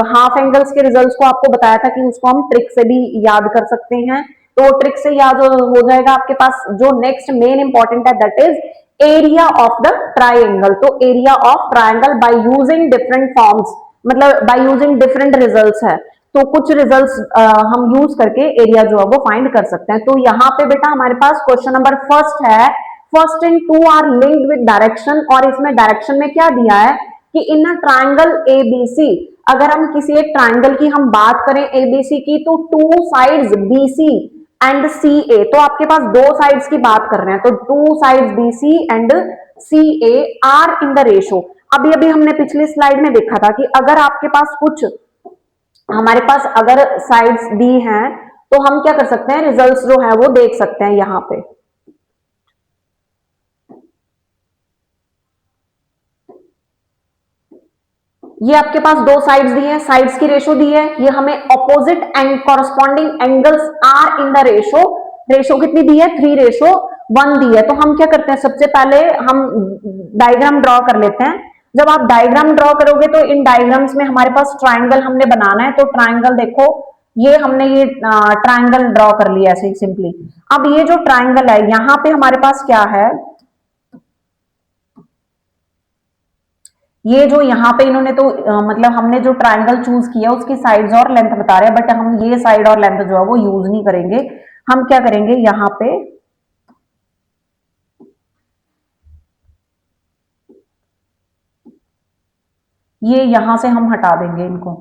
हाफ एंगल्स के रिजल्ट्स को आपको बताया था कि उसको हम ट्रिक से भी याद कर सकते हैं। तो ट्रिक से याद हो जाएगा आपके पास। जो नेक्स्ट मेन इंपॉर्टेंट है that is area of the triangle. तो area of triangle by using different forms, मतलब बाय यूजिंग डिफरेंट रिजल्ट्स है। तो कुछ रिजल्ट्स हम यूज करके एरिया जो है वो फाइंड कर सकते हैं। तो यहाँ पे बेटा हमारे पास क्वेश्चन नंबर फर्स्ट है, first and two are linked with direction. और इसमें डायरेक्शन में क्या दिया है कि इन अ ट्राइंगल ABC, अगर हम किसी एक ट्राइंगल की हम बात करें ABC की, तो two sides BC and CA, तो आपके पास दो साइड्स की बात कर रहे हैं, तो two sides BC and CA are in the ratio. अभी अभी हमने पिछली स्लाइड में देखा था कि अगर आपके पास कुछ हमारे पास अगर साइड्स दी हैं तो हम क्या कर सकते हैं, रिजल्ट्स जो है वो देख सकते हैं यहाँ पे। ये आपके पास दो साइड्स दी हैं, साइड्स की रेशो दी है, ये हमें opposite and corresponding angles are in the ratio. Ratio कितनी दी है, 3:1 दी है। तो हम क्या करते हैं, सबसे पहले हम डायग्राम ड्रॉ कर लेते हैं। जब आप डायग्राम ड्रॉ करोगे तो इन डायग्राम्स में हमारे पास ट्राइंगल हमने बनाना है। तो ट्राइंगल देखो, ये हमने ये ट्राइंगल ड्रॉ कर लिया ऐसे सिंपली। अब ये जो ट्राइंगल है यहाँ पे हमारे पास क्या है, ये जो यहाँ पे इन्होंने तो मतलब हमने जो ट्रायंगल चूज किया उसकी साइड्स और लेंथ बता रहे हैं, बट हम ये साइड और लेंथ जो है वो यूज नहीं करेंगे। हम क्या करेंगे, यहाँ पे ये यहां से हम हटा देंगे इनको,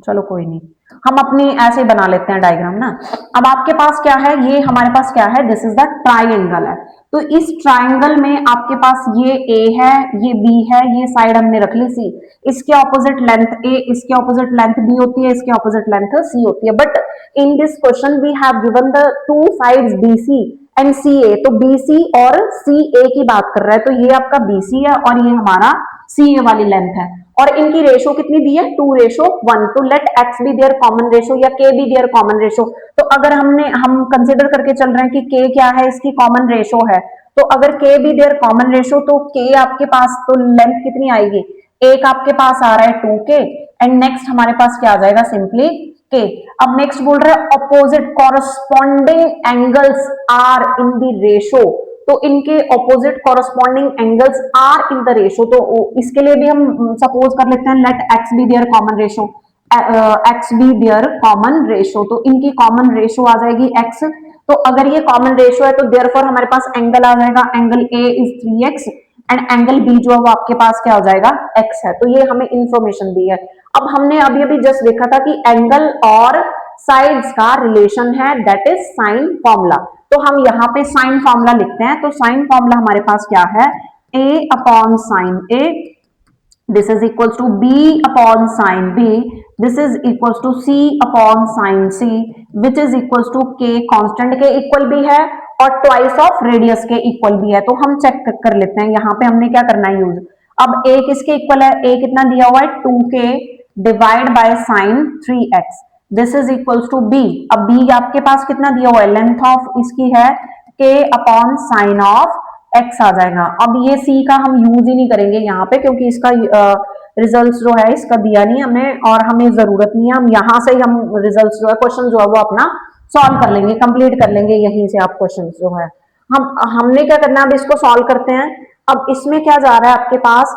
चलो कोई नहीं, हम अपनी ऐसे बना लेते हैं डायग्राम ना। अब आपके पास क्या है, ये हमारे पास क्या है, दिस इज द ट्राइंगल है। तो इस ट्राइंगल में आपके पास ये A है, ये B है, ये साइड हमने रख ली C। इसके ऑपोजिट लेंथ A, इसके ऑपोजिट लेंथ B होती है, इसके ऑपोजिट लेंथ C होती है। But in this question we have given the two sides BC and CA। तो BC और CA की बात कर रहा है, तो ये आपका BC है और ये हमारा CA वाली लेंथ है। और इनकी रेशो कितनी दी है, 2:1। तो let x be their common ratio या k be their common ratio. तो अगर हम कंसिडर करके चल रहे हैं कि k क्या है, इसकी कॉमन रेशो है, तो अगर k be their common ratio, तो k आपके पास तो लेंथ कितनी आएगी, एक आपके पास आ रहा है 2k एंड नेक्स्ट हमारे पास क्या आ जाएगा, सिंपली k। अब नेक्स्ट बोल रहा है opposite corresponding angles are in the ratio. तो इनके opposite corresponding angles are in the ratio. तो इसके लिए भी हम सपोज कर लेते हैं let x be their common ratio, x be their common ratio. तो इनकी कॉमन रेशो आ जाएगी x। तो अगर ये कॉमन रेशो है तो देयरफॉर हमारे पास एंगल आ जाएगा, angle A is 3x and angle B जो है वो आपके पास क्या हो जाएगा, x है। तो ये हमें इंफॉर्मेशन दी है। अब हमने अभी अभी जस्ट देखा था कि एंगल और साइड्स का रिलेशन है, दैट इज साइन फॉर्मूला। तो हम यहाँ पे साइन फॉर्मूला लिखते हैं। तो साइन फॉर्मूला हमारे पास क्या है, a upon sine a this is equals to B upon sine B, this is equals to C upon sine C, which is equals to K constant के इक्वल भी है और ट्वाइस ऑफ रेडियस के इक्वल भी है। तो हम चेक कर लेते हैं यहाँ पे हमने क्या करना है यूज। अब a किसके इक्वल है, a कितना दिया हुआ है 2k divide by sine 3x, this is equals to b। अब b आपके पास कितना दिया हुआ है, लेंथ ऑफ इसकी है k upon sine of x आ जाएगा। अब ये c का हम यूज ही नहीं करेंगे यहाँ पे क्योंकि इसका रिजल्ट जो है इसका दिया नहीं हमें और हमें जरूरत नहीं है। हम यहाँ से ही हम रिजल्ट जो है क्वेश्चन जो है वो अपना सॉल्व कर लेंगे, कंप्लीट कर लेंगे यहीं से। आप क्वेश्चन जो है हमने क्या करना है, अब इसको सॉल्व करते हैं। अब इसमें क्या जा रहा है आपके पास,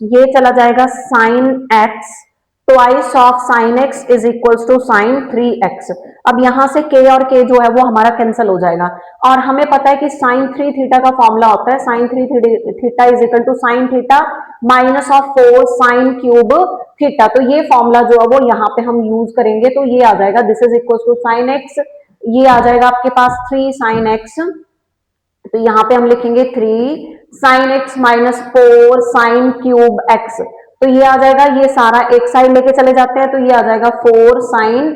ये चला जाएगा sine x twice of sine x is equals to sine 3x। अब यहां से k और k जो है वो हमारा कैंसिल हो जाएगा और हमें पता है कि साइन 3 थीटा का फॉर्मूला होता है sine 3 theta is equal to sine theta minus of 4 sine cube theta. तो ये फॉर्मूला जो है वो यहाँ पे हम यूज करेंगे तो ये आ जाएगा this is equal to sine x, ये आ जाएगा आपके पास 3 साइन एक्स, तो यहाँ पे हम लिखेंगे 3 sine x minus 4 sine cube x. तो ये आ जाएगा, ये सारा एक साइड लेके चले जाते हैं तो ये आ जाएगा 4 साइन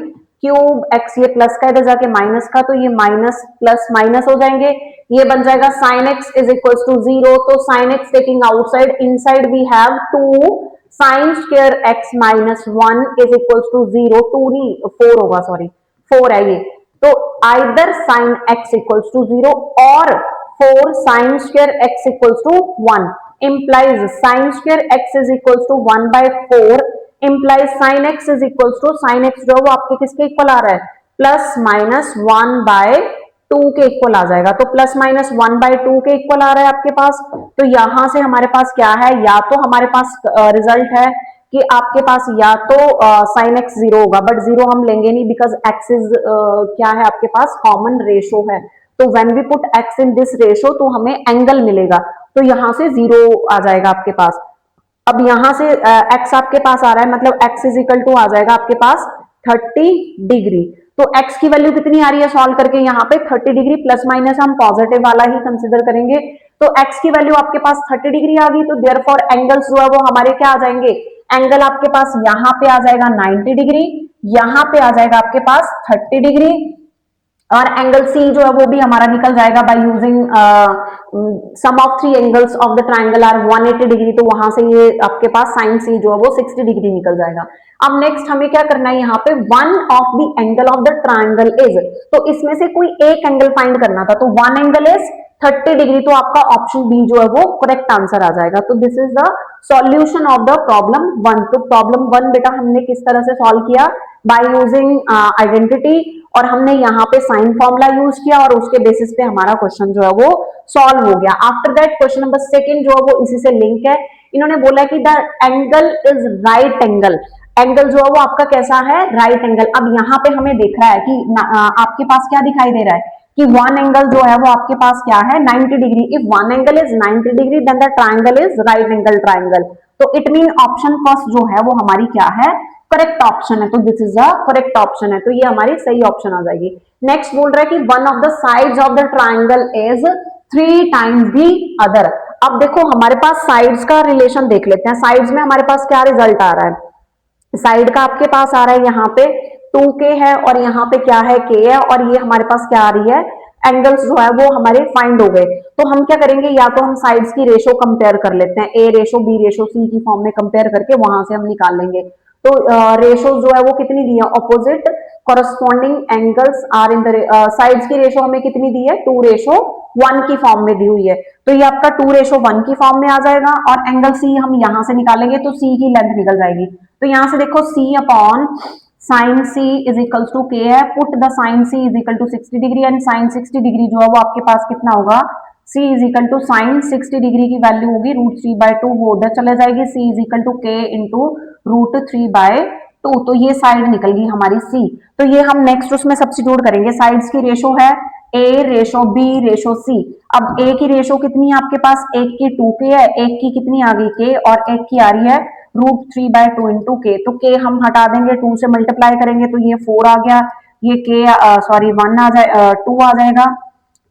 क्यूब एक्स, ये प्लस का इधर जाके माइनस का, तो ये माइनस प्लस माइनस हो जाएंगे। ये बन जाएगा sine x is equal to 0, तो sine x taking outside, inside we have 2 sine square x minus 1 is equal to 0, 2 नहीं 4 होगा, सॉरी 4 है ये। तो either sine x equals to 0 और 4 sine square x equals to 1 implies sin square x is equals to 1 by 4 implies sin x is equals to sin x जो वो आपके किसके इक्वल आ रहा है, प्लस माइनस 1 बाय 2 के इक्वल आ जाएगा। तो प्लस माइनस 1 बाय 2 के इक्वल आ रहा है आपके पास। तो यहां से हमारे पास क्या है, या तो हमारे पास रिजल्ट है कि आपके पास या तो साइन एक्स 0 होगा, बट 0 हम लेंगे नहीं बिकॉज एक्स इज क्या है आपके पास कॉमन रेशो है। तो when we put x in this ratio तो हमें एंगल मिलेगा, तो यहां से 0 आ जाएगा आपके पास। अब यहां से x आपके पास आ रहा है, मतलब x इज इक्वल टू आ जाएगा आपके पास 30 डिग्री। तो x की वैल्यू कितनी आ रही है सॉल्व करके, यहाँ पे 30 डिग्री, प्लस माइनस हम पॉजिटिव वाला ही कंसिडर करेंगे। तो x की वैल्यू आपके पास 30 डिग्री आ गई, तो देयरफॉर एंगल्स जो है वो हमारे क्या आ जाएंगे, एंगल आपके पास यहाँ पे आ जाएगा 90 डिग्री, यहाँ पे आ जाएगा आपके पास 30 डिग्री, और एंगल सी जो है वो भी हमारा निकल जाएगा by using sum of 3 angles of the triangle are 180 degree. तो वहां से ये आपके पास साइन सी जो है वो 60 डिग्री निकल जाएगा। अब नेक्स्ट हमें क्या करना है, यहाँ पे one of the angle of the triangle is, तो इसमें से कोई एक एंगल फाइंड करना था, तो वन एंगल इज 30 डिग्री, तो आपका ऑप्शन बी जो है वो करेक्ट आंसर आ जाएगा। तो this is the solution of the problem 1। तो प्रॉब्लम 1 बेटा हमने किस तरह से सॉल्व किया, बाय यूजिंग आइडेंटिटी, और हमने यहाँ पे साइन फॉर्मूला यूज किया और उसके बेसिस पे हमारा क्वेश्चन जो है वो सॉल्व हो गया। आफ्टर दैट क्वेश्चन नंबर 2 जो है वो इसी से लिंक है। इन्होंने बोला कि the angle is right angle, angle जो है वो आपका कैसा है, राइट एंगल। अब यहाँ पे हमें देख रहा है कि आपके पास क्या दिखाई दे रहा है कि वन एंगल जो है वो आपके पास क्या है 90 degree. If one angle is 90 degree then the triangle is right angle triangle. तो इट मीन ऑप्शन फर्स्ट जो है वो हमारी क्या है, करेक्ट ऑप्शन है। तो this is a correct option है, तो ये हमारी सही ऑप्शन आ जाएगी। नेक्स्ट बोल रहा है कि one of the sides of the triangle is 3 times the other. अब देखो हमारे पास साइड्स का रिलेशन देख लेते हैं। साइड्स में हमारे पास क्या रिजल्ट आ रहा है, साइड का आपके पास आ रहा है यहाँ पे 2k है और यहाँ पे क्या है k है, और ये हमारे पास क्या आ रही है, एंगल्स जो है वो हमारे फाइंड हो गए। तो हम क्या करेंगे, या तो हम साइड्स की रेशो कंपेयर कर लेते हैं, a ratio b ratio c की फॉर्म में कंपेयर करके वहां से हम निकाल लेंगे। तो रेशो जो है वो कितनी दी है, opposite corresponding angles are in the sides की रेशो हमें कितनी दी है, 2:1 की फॉर्म में दी हुई है। तो ये आपका 2:1 की फॉर्म में आ जाएगा, और एंगल सी हम यहां से निकालेंगे तो सी की लेंथ निकल जाएगी। तो यहां से देखो c upon sine c is equal to k है, put the sine c is equal to 60 degree and sine 60 degree जो है वो आपके पास कितना होगा, c is equal to sine 60 degree की वैल्यू होगी √3/2, वो उधर चले जाएगी, c is equal to k into √3/2। तो ये साइड निकल गई हमारी c। तो ये हम नेक्स्ट उसमें सब्स्टिट्यूट करेंगे, साइड्स की रेशो है a ratio b ratio c। अब a की रेशो कितनी है आपके पास, एक की 2k है, एक की कितनी आ गई k, और एक की आ रही है √3/2 इंटू k। तो k हम हटा देंगे, 2 से मल्टीप्लाई करेंगे तो ये 4 आ गया, ये k सॉरी 1 आ जाए 2 आ जाएगा।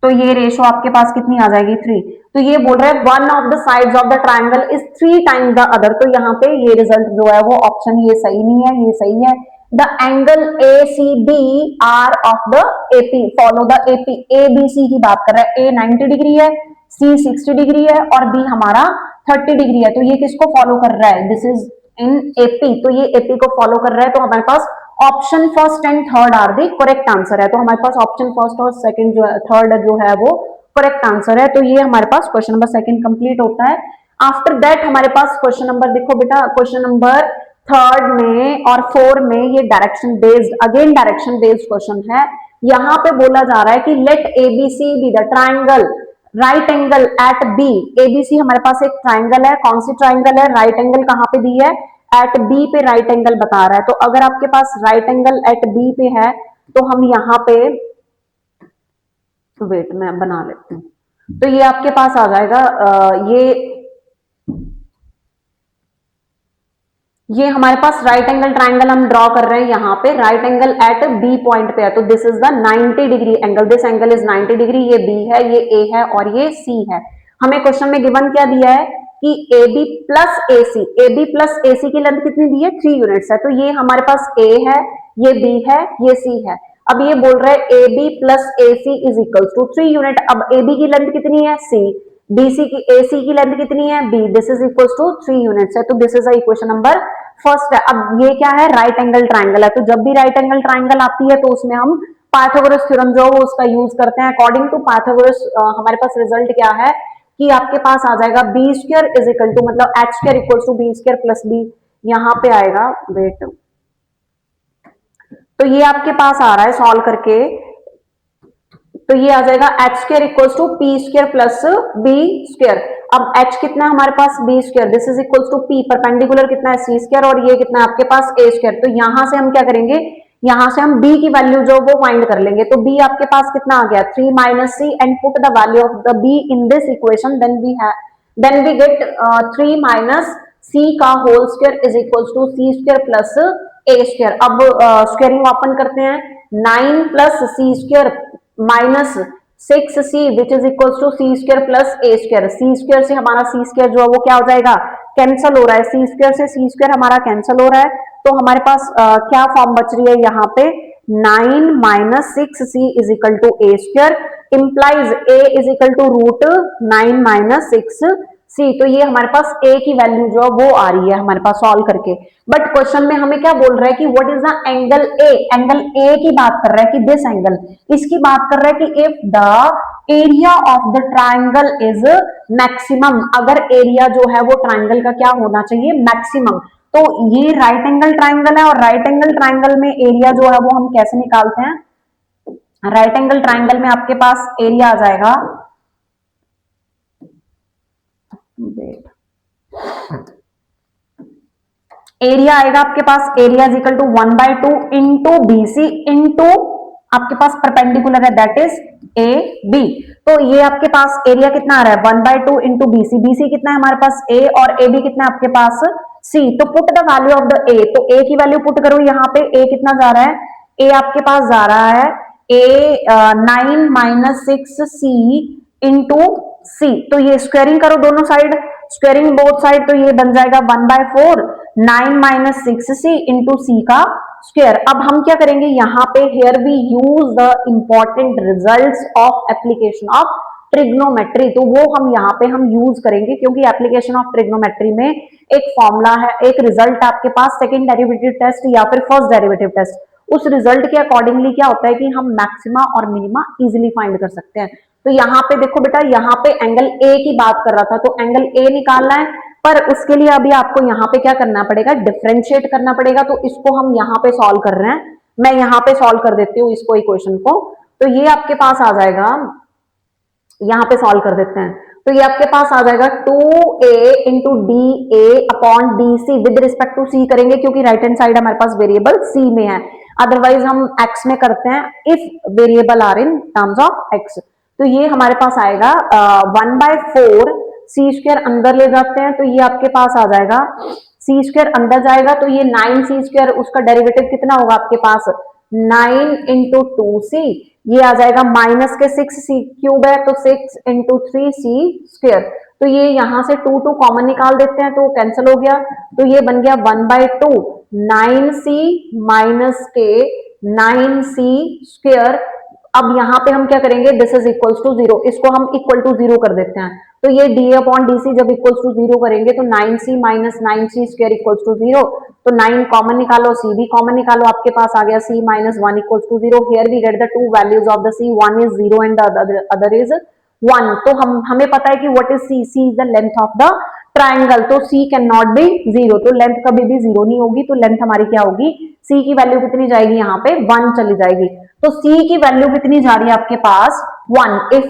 तो ये रेशो आपके पास कितनी आ जाएगी 3। तो ये बोल रहा है one of the sides of the triangle is 3 times the other. तो यहाँ पे ये रिजल्ट जो है वो ऑप्शन ये सही नहीं है, ये सही है। The angle A C B are of the AP follow the AP. A B C की बात कर रहा है, ए 90 डिग्री है, सी 60 डिग्री है और बी हमारा 30 डिग्री है। तो ये किसको फॉलो कर रहा है? This is in AP. तो ये एपी को फॉलो कर रहा है। तो हमारे पास option first and third are the correct answer है। तो हमारे पास ऑप्शन फर्स्ट और सेकंड जो है, थर्ड जो है वो करेक्ट आंसर है। तो ये हमारे पास क्वेश्चन नंबर सेकंड कंप्लीट होता है। आफ्टर दैट हमारे पास क्वेश्चन नंबर, देखो बेटा क्वेश्चन नंबर थर्ड में और फोर में ये direction based, again direction based question है। यहां पे बोला जा रहा है कि let ABC be the triangle right angle at B. ABC हमारे पास एक ट्राइंगल है, कौन सी ट्राइंगल है? राइट एंगल कहां पे दी है? एट बी पे राइट एंगल बता रहा है। तो अगर आपके पास राइट एंगल एट बी पे है तो हम यहाँ पे, वेट मैं बना लेती हूँ। तो ये आपके पास आ जाएगा ये हमारे पास राइट एंगल ट्राइंगल हम ड्रॉ कर रहे हैं। यहाँ पे right angle at B point पे है, तो this is the 90 degree angle. This angle is 90 degree. ये बी है, ये ए है और ये सी है। हमें क्वेश्चन में गिवन क्या दिया है कि A B plus A C, A B plus A C की लेंथ कितनी दी है? 3 यूनिट्स है। तो ये हमारे पास ए है, ये बी है, ये सी है। अब ये बोल रहा है A B plus A C is equal to 3 unit. अब ए बी की लेंथ कितनी है? सी। बीसी की एसी की लेंथ कितनी है? B. This is equal to 3 units है। तो this is equation number first है। अब ये क्या है? राइट एंगल ट्राइंगल है। तो जब भी राइट एंगल ट्राइंगल आती है तो उसमें हम पाइथागोरस थ्योरम जो है उसका यूज करते हैं। अकॉर्डिंग टू पाइथागोरस हमारे पास रिजल्ट क्या है कि आपके पास आ जाएगा B square is equal to, मतलब H square equal to B square plus B. यहाँ पे आएगा, वेट, तो ये आपके पास आ रहा है सॉल्व करके, तो ये आ जाएगा H square equal to P square plus B square. अब एच कितना है हमारे पास? B square. This is equal to P, perpendicular कितना है? सी स्क्र, और ये कितना है आपके पास? ए स्क्र। तो यहां से हम क्या करेंगे? यहां से हम b की वैल्यू जो वो फाइंड कर लेंगे। तो b आपके पास कितना आ गया? 3 minus C and put the value of the b in this equation, then we get 3 minus C का whole square is equal to C square plus A square. अब स्क्वायरिंग ओपन करते हैं, 9 plus C square minus 6c which is equal to C square plus A square. C square से हमारा सी स्क्वायर जो है वो क्या हो जाएगा? कैंसल हो रहा है। सी स्क्वायर से सी स्क्वायर हमारा कैंसल हो रहा है। तो हमारे पास क्या फॉर्म बच रही है यहाँ पे? 9 minus 6c is equal to A square implies a is equal to root 9 minus 6c। तो ये हमारे पास a की वैल्यू जो है वो आ रही है हमारे पास सॉल्व करके। बट क्वेश्चन में हमें क्या बोल रहा है कि what is the angle a? Angle a की बात कर रहा है कि दिस एंगल, इसकी बात कर रहा है कि if the area of the triangle is maximum, अगर एरिया जो है वो ट्राइंगल का क्या होना चाहिए? मैक्सिमम। तो ये राइट एंगल ट्राइंगल है और राइट एंगल ट्राइंगल में एरिया जो है वो हम कैसे निकालते हैं? राइट एंगल ट्राइंगल में आपके पास एरिया आ जाएगा, एरिया आएगा आपके पास, area is equal to 1/2 into BC into आपके पास परपेंडिकुलर है दैट इज ए बी। तो ये आपके पास एरिया कितना आ रहा है? 1/2 इंटू बीसी। बीसी कितना है हमारे पास? ए, और ए बी कितना है आपके पास? सी। तो put the value of the ए, तो ए की वैल्यू पुट करो यहाँ पे। ए कितना जा रहा है? ए आपके पास जा रहा है ए 9 माइनस 6c इंटू सी। तो ये स्क्वायरिंग करो दोनों साइड, स्क्वायरिंग बोथ साइड, तो ये बन जाएगा 1/4 9 माइनस 6c इंटू सी का स्क्वायर। अब हम क्या करेंगे यहाँ पे? Here we use the important results of application of trigonometry. तो वो हम यहाँ पे हम यूज करेंगे, क्योंकि एप्लीकेशन ऑफ ट्रिग्नोमेट्री में एक फॉर्मूला है, एक रिजल्ट आपके पास सेकंड डेरिवेटिव टेस्ट या फिर फर्स्ट डेरिवेटिव टेस्ट, उस रिजल्ट के अकॉर्डिंगली क्या होता है कि हम मैक्सिमा और मिनिमा इजीली फाइंड कर सकते हैं। तो यहाँ पे देखो बेटा, यहाँ पे एंगल ए की बात कर रहा था, तो एंगल ए निकालना है, पर उसके लिए अभी आपको यहाँ पे क्या करना पड़ेगा? डिफरेंशिएट करना पड़ेगा। तो इसको हम यहाँ पे सॉल्व कर रहे हैं, मैं यहाँ पे सॉल्व कर देती हूँ इसको, इक्वेशन को। तो ये आपके पास आ जाएगा, यहाँ पे सॉल्व कर देते हैं, तो ये आपके पास आ जाएगा 2a into D A upon D C with respect to C करेंगे, क्योंकि राइट हैंड साइड हमारे पास वेरिएबल सी में है। अदरवाइज हम x में करते हैं if variable are in terms of x। तो ये हमारे पास आएगा 1/4 सी स्क्वायर अंदर ले जाते हैं, तो ये आपके पास आ जाएगा सी स्क्वायर अंदर जाएगा, तो ये 9 सी स्क्वायर, उसका डेरिवेटिव कितना होगा आपके पास? 9 इंटू 2c। ये आ जाएगा माइनस के 6c³ है तो 6 इंटू 3c²। तो ये यहां से 2 कॉमन निकाल देते हैं तो कैंसिल हो गया, तो ये बन गया 1/2 9c माइनस के 9c²। अब यहाँ पे हम क्या करेंगे, दिस इज इक्वल्स टू 0, इसको हम इक्वल टू 0 कर देते हैं। तो ये डी अपॉन डी सी जब इक्वल्स टू 0 करेंगे तो 9c minus 9c² equals to 0। तो 9 कॉमन निकालो, c भी कॉमन निकालो, आपके पास आ गया c minus 1 equals to 0। Here we get the two values of the c, one is 0 and the other is 1। तो हमें पता है कि what is c, c is the length of the triangle, तो c कैन नॉट बी 0, तो लेंथ कभी भी 0 नहीं होगी, तो लेंथ हमारी क्या होगी, c की वैल्यू कितनी जाएगी, यहाँ पे 1 चली जाएगी। तो c की वैल्यू कितनी जा रही है आपके पास 1। If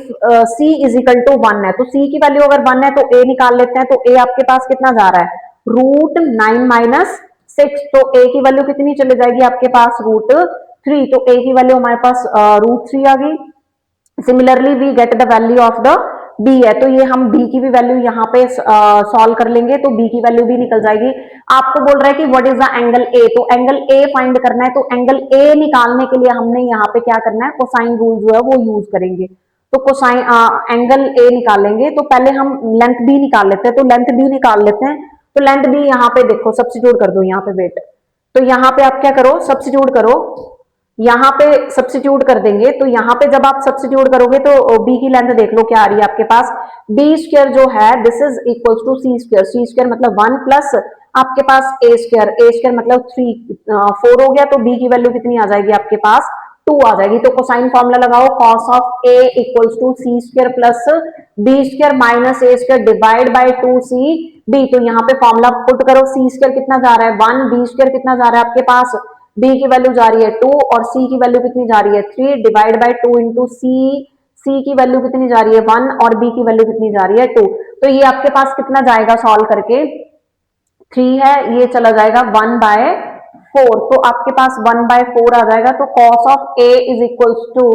c is equal to 1 है तो c की वैल्यू अगर 1 है तो a निकाल लेते हैं, तो a आपके पास कितना जा रहा है, √9 माइनस 6, तो a की वैल्यू कितनी चले जाएगी आपके पास √3, तो a की वैल्यू हमारे पास √3 आ गई। Similarly we get the value of the b है, तो ये हम b की भी वैल्यू यहाँ पे सॉल्व कर लेंगे, तो b की वैल्यू भी निकल जाएगी। आपको बोल रहा है कि what is the angle a, तो एंगल a फाइंड करना है, तो एंगल a निकालने के लिए हमने यहाँ पे क्या करना है, कोसाइन रूल जो है वो यूज करेंगे। तो कोसाइन एंगल a निकालेंगे, तो पहले हम लेंथ b निकाल लेते हैं, तो लेंथ b निकाल लेते हैं। तो लेंथ b यहाँ पे देखो सब्स्टिट्यूट कर दो, यहाँ पे वेट, तो यहाँ पे आप क्या करो, सब्स्टिट्यूट करो, यहाँ पे सब्स्टिट्यूट कर देंगे। तो यहाँ पे जब आप सब्स्टिट्यूट करोगे तो b की लेंथ देख लो क्या आ रही है आपके पास, b² जो है this is equals to c² मतलब 1 प्लस आपके पास a² मतलब 4 हो गया, तो b की वैल्यू कितनी आ जाएगी आपके पास 2 आ जाएगी। तो कोसाइन फॉर्मूला लगाओ, cos of a equals to c² plus b² minus a² divide by 2cb। तो यहाँ पे फॉर्मूला पुट करो, c² कितना जा रहा है 1, b² कितना जा रहा है आपके पास, b की वैल्यू जा रही है 2 और c की वैल्यू कितनी जा रही है 3 डिवाइड बाय 2 इंटू c की वैल्यू कितनी जा रही है 1 और b की वैल्यू कितनी जा रही है 2। तो ये आपके पास कितना जाएगा सॉल्व करके, 3 है, ये चला जाएगा 1/4, तो आपके पास 1/4 आ जाएगा। तो cos of a is equals to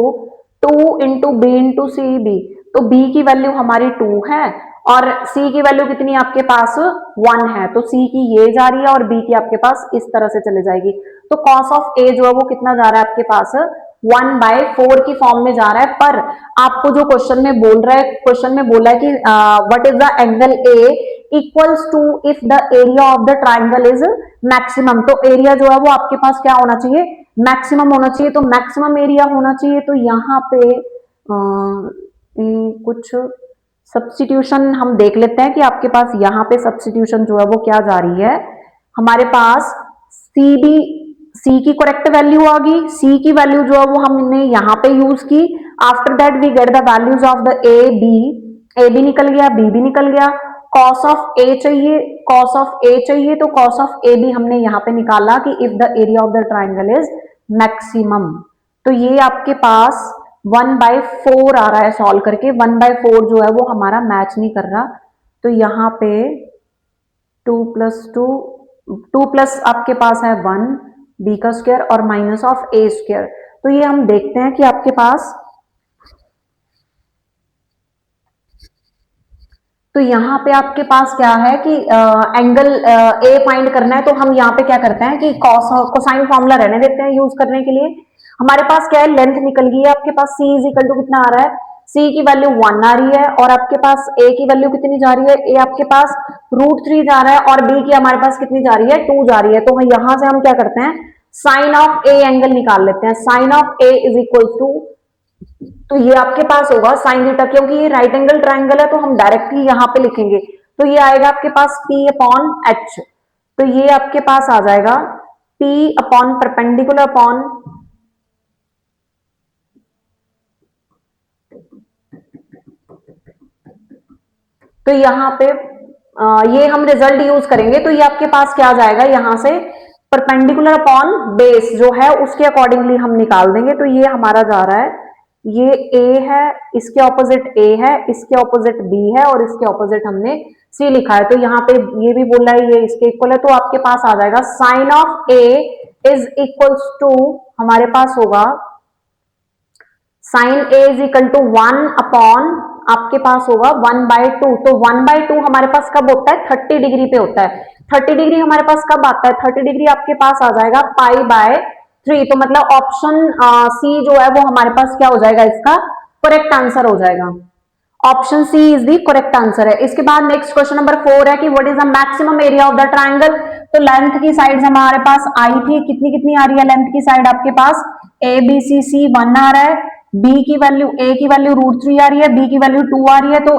2 into B into C B, तो b की वैल्यू हमारी 2 है और c की वैल्यू कितनी आपके पास 1 है, तो c की ये जा रही है और b की आपके पास इस तरह से चले जाएगी। तो cos ऑफ a जो है वो कितना जा रहा है आपके पास 1/4 की फॉर्म में जा रहा है। पर आपको जो क्वेश्चन में बोल रहा है, क्वेश्चन में बोला है कि what is the angle a equals to if the area of the triangle is maximum, तो एरिया जो है वो आपके पास क्या होना चाहिए, मैक्सिमम होना चाहिए। तो मैक्सिमम एरिया होना चाहिए, तो यहाँ पे कुछ सब्स्टिट्यूशन हम देख लेते हैं कि आपके पास यहाँ पे सब्स्टिट्यूशन जो है वो क्या जा रही है, हमारे पास सी की करेक्ट वैल्यू आ गई, सी की वैल्यू जो है वो हमने यहाँ पे यूज की। After that we get the values of the A B निकल गया, बी भी निकल गया, कॉस ऑफ ए चाहिए, कॉस ऑफ ए चाहिए, तो कॉस ऑफ ए भी हमने यहाँ पे निकाला कि if the area of the triangle is maximum. तो ये आपके पास 1/4 आ रहा है सॉल्व करके, 1/4 जो है वो हमारा मैच नहीं कर रहा, तो यहाँ पे 2 प्लस आपके पास है 1 b का स्क्वायर और माइनस ऑफ a²। तो ये हम देखते हैं कि आपके पास, तो यहाँ पे आपके पास क्या है कि एंगल ए फाइंड करना है, तो हम यहाँ पे क्या करते हैं कि कोसाइन फॉर्मूला रहने देते हैं यूज करने के लिए। हमारे पास क्या है, लेंथ निकल गई है आपके पास, c इज इक्वल टू कितना आ रहा है, c की वैल्यू 1 आ रही है और आपके पास a की वैल्यू कितनी जा रही है, a आपके पास √3 जा रहा है और b की हमारे पास कितनी जा रही है 2 जा रही है। तो यहाँ से हम क्या करते हैं, साइन ऑफ a एंगल निकाल लेते हैं, sine of a is equal to, तो ये आपके पास होगा साइन थीटा, क्योंकि ये राइट एंगल ट्राइंगल है तो हम डायरेक्टली यहाँ पे लिखेंगे, तो ये आएगा आपके पास P अपॉन H। तो ये आपके पास आ जाएगा P अपॉन परपेंडिकुलर अपॉन तो यहाँ पे ये हम रिजल्ट यूज करेंगे, तो ये आपके पास क्या आ जाएगा, यहाँ से परपेंडिकुलर अपॉन बेस जो है उसके अकॉर्डिंगली हम निकाल देंगे। तो ये हमारा जा रहा है, ये a है, इसके ऑपोजिट a है, इसके ऑपोजिट b है और इसके ऑपोजिट हमने c लिखा है। तो यहाँ पे ये भी बोला है ये इसके इक्वल है, तो आपके पास आ जाएगा sine of a is equals to, हमारे पास होगा sine a is equal to 1 upon आपके पास होगा 1/2। तो 1/2 हमारे पास कब होता है, 30 डिग्री पे होता है। 30 डिग्री हमारे पास कब आता है, 30 डिग्री आपके पास आ जाएगा पाई बाय 3, तो मतलब ऑप्शन सी जो है वो हमारे पास क्या हो जाएगा, इसका करेक्ट आंसर हो जाएगा। Option C is the correct answer है। इसके बाद नेक्स्ट क्वेश्चन नंबर 4 है कि what is the maximum area of the triangle. तो लेंथ की साइड हमारे पास आई थी, कितनी कितनी आ रही है लेंथ की साइड आपके पास, ए बी सी सी 1 आ रहा है, बी की वैल्यू, ए की वैल्यू √3 आ रही है, बी की वैल्यू 2 आ रही है, तो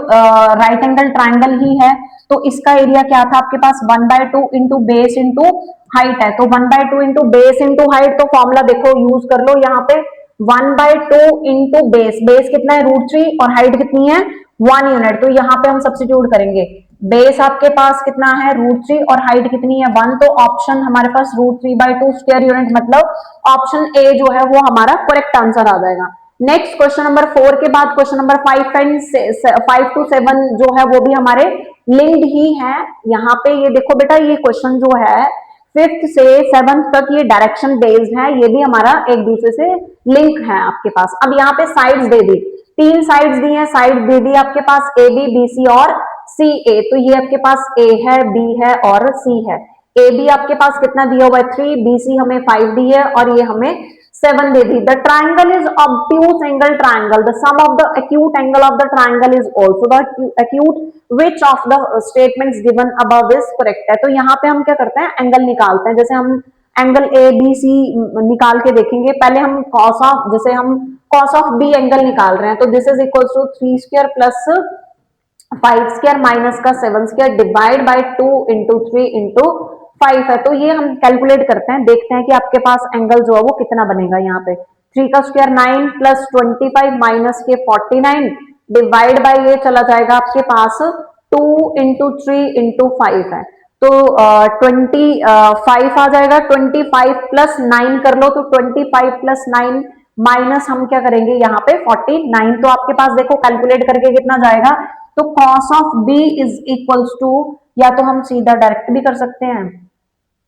राइट एंगल ट्राइंगल ही है। तो इसका एरिया क्या था आपके पास, 1/2 इंटू बेस इंटू हाइट है। तो 1/2 इंटू बेस इंटू हाइट, तो फॉर्मूला देखो यूज कर लो यहाँ पे, 1/2 इंटू बेस, बेस कितना है √3 और हाइट कितनी है 1 यूनिट। तो यहाँ पे हम सब्स्टिट्यूट करेंगे, बेस आपके पास कितना है √3 और हाइट कितनी है 1, तो ऑप्शन हमारे पास √3/2 स्क्वायर यूनिट, मतलब ऑप्शन ए जो है वो हमारा करेक्ट आंसर आ जाएगा। नेक्स्ट क्वेश्चन नंबर 4 के बाद क्वेश्चन नंबर 5 एंड 5 to 7 जो है वो भी हमारे लिंक्ड ही है। यहाँ पे ये देखो बेटा, ये क्वेश्चन जो है 5th से 7th तक ये डायरेक्शन बेस्ड है, ये भी हमारा एक दूसरे से लिंक है आपके पास। अब यहाँ पे साइड्स दे दी, 3 साइड्स दी है, साइड दे दी आपके पास ए बी बी सी और सी ए। तो ये आपके पास ए है, बी है और सी है। ए बी आपके पास कितना दिया हुआ है 3, बी सी हमें 5 दी है और ये हमें 7 दे दी। The triangle is obtuse angle triangle, the sum of the acute angle of the triangle is also the acute, which of the statements given above is correct है। तो यहाँ पे हम क्या करते हैं, एंगल निकालते हैं। जैसे हम एंगल ए बी सी निकाल के देखेंगे, पहले हम कॉस ऑफ, जैसे हम कॉस ऑफ बी एंगल निकाल रहे हैं, तो this is equal to 3 square plus 5 square minus का 7 square divide by 2 into 3 into 5 है। तो ये हम कैलकुलेट करते हैं, देखते हैं कि आपके पास एंगल जो है वो कितना बनेगा। यहाँ पे 3 का स्क्वायर 9 प्लस 25 माइनस के 49 डिवाइड बाय ये चला जाएगा आपके पास 2 इंटू 3 इंटू 5 है, तो 25 आ जाएगा। 25 प्लस 9 कर लो, तो 25 प्लस 9 माइनस हम क्या करेंगे यहाँ पे 49, तो आपके पास देखो कैलकुलेट करके कितना जाएगा, तो cos of B is equals to, या तो हम सीधा डायरेक्ट भी कर सकते हैं,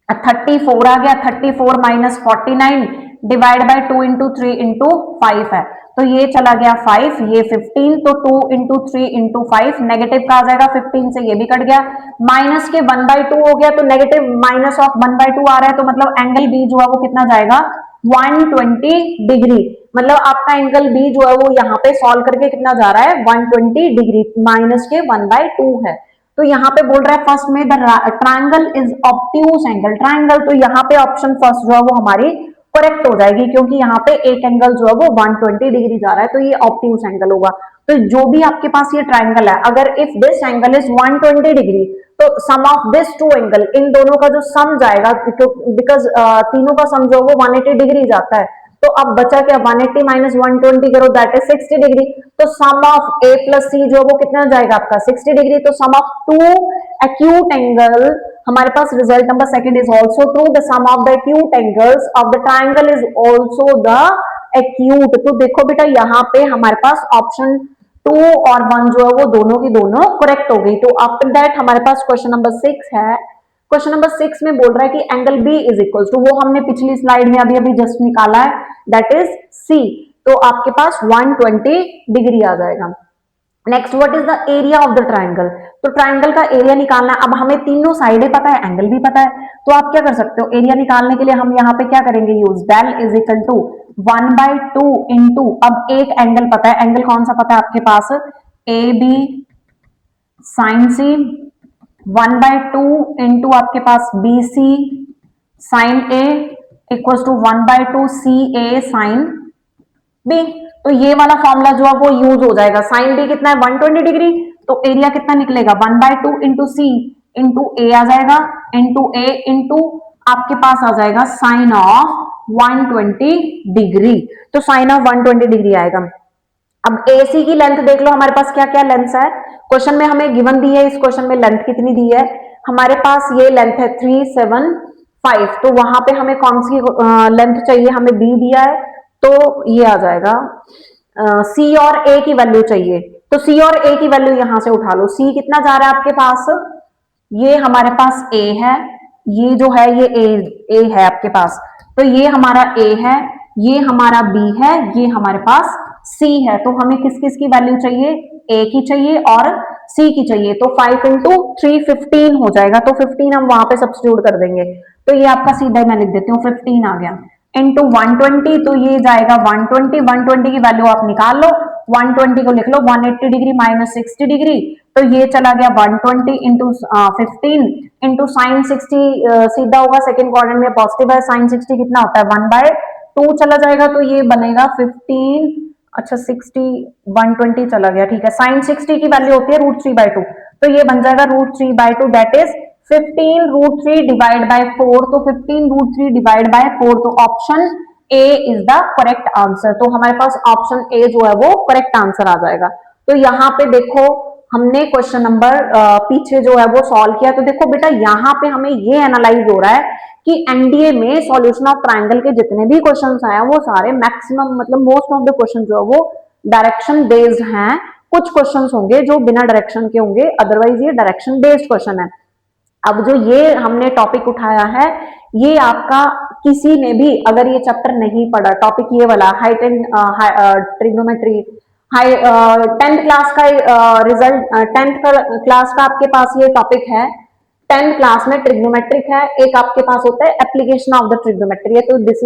34 आ गया, 34 minus 49 divide by 2 into 3 into 5 है, तो ये चला गया 5, ये 15, तो 2 इंटू 3 इंटू 5 नेगेटिव का आ जाएगा, 15 से ये भी कट गया, माइनस के 1/2 हो गया, तो नेगेटिव माइनस ऑफ 1/2 आ रहा है, तो मतलब एंगल बी जो है वो कितना जाएगा 120 डिग्री। मतलब आपका एंगल बी जो है वो यहाँ पे सॉल्व करके कितना जा रहा है 120 डिग्री, माइनस के 1/2 है। तो यहाँ पे बोल रहा है फर्स्ट में the triangle is obtuse angle triangle, तो यहाँ पे ऑप्शन फर्स्ट जो है वो हमारी करेक्ट हो जाएगी, क्योंकि यहाँ पे एक एंगल जो है वो 120 डिग्री जा रहा है, तो ये ऑब्ट्यूज एंगल होगा। तो जो भी आपके पास ये ट्राइंगल है, अगर if this angle is 120 degree, तो sum of this to angle, इन दोनों का जो सम जाएगा, बिकॉज तीनों का सम जो वो 180 डिग्री जाता है, तो अब बचा क्या 180 माइनस 120 करो, दैट इज 60 डिग्री। तो सम ऑफ ए प्लस सी जो वो कितना जाएगा आपका 60 डिग्री। तो sum of two acute angle, हमारे पास result number second is also true, the sum of the acute angles of the triangle is also the acute. तो देखो बेटा यहाँ पे हमारे पास ऑप्शन 2 और 1 जो है वो दोनों की दोनों करेक्ट हो गई। तो आफ्टर दैट हमारे पास क्वेश्चन नंबर 6 है। क्वेश्चन नंबर 6 में बोल रहा है कि angle B is equal to, वो हमने पिछली स्लाइड में अभी अभी जस्ट निकाला है, दैट इज सी। तो आपके पास 120 डिग्री आ जाएगा। Next, what is the area of the triangle. तो ट्राइंगल का एरिया निकालना है। अब हमें तीनों साइडें पता है, एंगल भी पता है, तो आप क्या कर सकते हो, एरिया निकालने के लिए हम यहाँ पे क्या करेंगे use, del is equal to 1/2 into, अब एक एंगल पता है, एंगल कौन सा पता है आपके पास, A B sine C, 1/2 into आपके पास B C sine A equal to 1/2 C A sine B. तो ये वाला फॉर्मूला जो है वो यूज हो जाएगा। साइन बी कितना है 120 डिग्री, तो एरिया कितना निकलेगा 1/2 इंटू सी इंटू ए आ जाएगा, इंटू ए इंटू आपके पास आ जाएगा साइन ऑफ 120 डिग्री। तो साइन ऑफ 120 डिग्री आएगा। अब AC की लेंथ देख लो, हमारे पास क्या क्या लेंथ है, क्वेश्चन में हमें गिवन दी है, इस क्वेश्चन में लेंथ कितनी दी है, हमारे पास ये लेंथ है 375, तो वहां पे हमें कौन सी लेंथ चाहिए, हमें B दिया है, तो ये आ जाएगा C और A की वैल्यू चाहिए, तो C और A की वैल्यू यहां से उठा लो। C कितना जा रहा है आपके पास, ये हमारे पास A है, ये जो है ये A है आपके पास, तो ये हमारा A है, ये हमारा B है, ये हमारे पास C है। तो हमें किस किस की वैल्यू चाहिए, A की चाहिए और C की चाहिए, तो 5 इंटू 3 15 हो जाएगा, तो 15 हम वहां पे सब्स्टिट्यूट कर देंगे, तो ये आपका सीधा मैं लिख देती हूँ 15 आ गया, इंटू 120, तो ये जाएगा 120, 120 की वैल्यू आप निकाल लो, 120 को लिख लो 180 डिग्री माइनस 60 डिग्री, तो ये चला गया 120 इंटू 15 इंटू साइन 60, सीधा होगा, सेकेंड क्वाड्रेंट में पॉजिटिव है, साइन 60 कितना होता है 1/2 चला जाएगा, तो ये बनेगा 15, अच्छा 60 120 चला गया, ठीक है, साइन 60 की वैल्यू होती है √3/2, तो ये बन जाएगा √3/2, दैट इज 15 √3 डिवाइड बाय 4, तो 15 √3 डिवाइड बाय 4, तो option A is the correct answer, तो हमारे पास ऑप्शन ए जो है वो करेक्ट आंसर आ जाएगा। तो यहाँ पे देखो हमने क्वेश्चन नंबर पीछे जो है वो सॉल्व किया, तो देखो बेटा यहाँ पे हमें ये एनालाइज हो रहा है कि एनडीए में सॉल्यूशन ऑफ ट्रायंगल के जितने भी क्वेश्चंस आए वो सारे मैक्सिमम मतलब मोस्ट ऑफ द क्वेश्चन जो है वो डायरेक्शन बेस्ड हैं, कुछ क्वेश्चंस होंगे जो बिना डायरेक्शन के होंगे, अदरवाइज ये डायरेक्शन बेस्ड क्वेश्चन है। अब जो ये हमने टॉपिक उठाया है, ये आपका किसी ने भी अगर ये चैप्टर नहीं पढ़ा, टॉपिक ये वाला height and trigonometry, high 10th class का रिजल्ट, 10th क्लास का आपके पास ये टॉपिक है, 10th क्लास में ट्रिग्नोमेट्रिक है, एक आपके पास होता है एप्लीकेशन ऑफ द ट्रिग्नोमेट्री है, तो this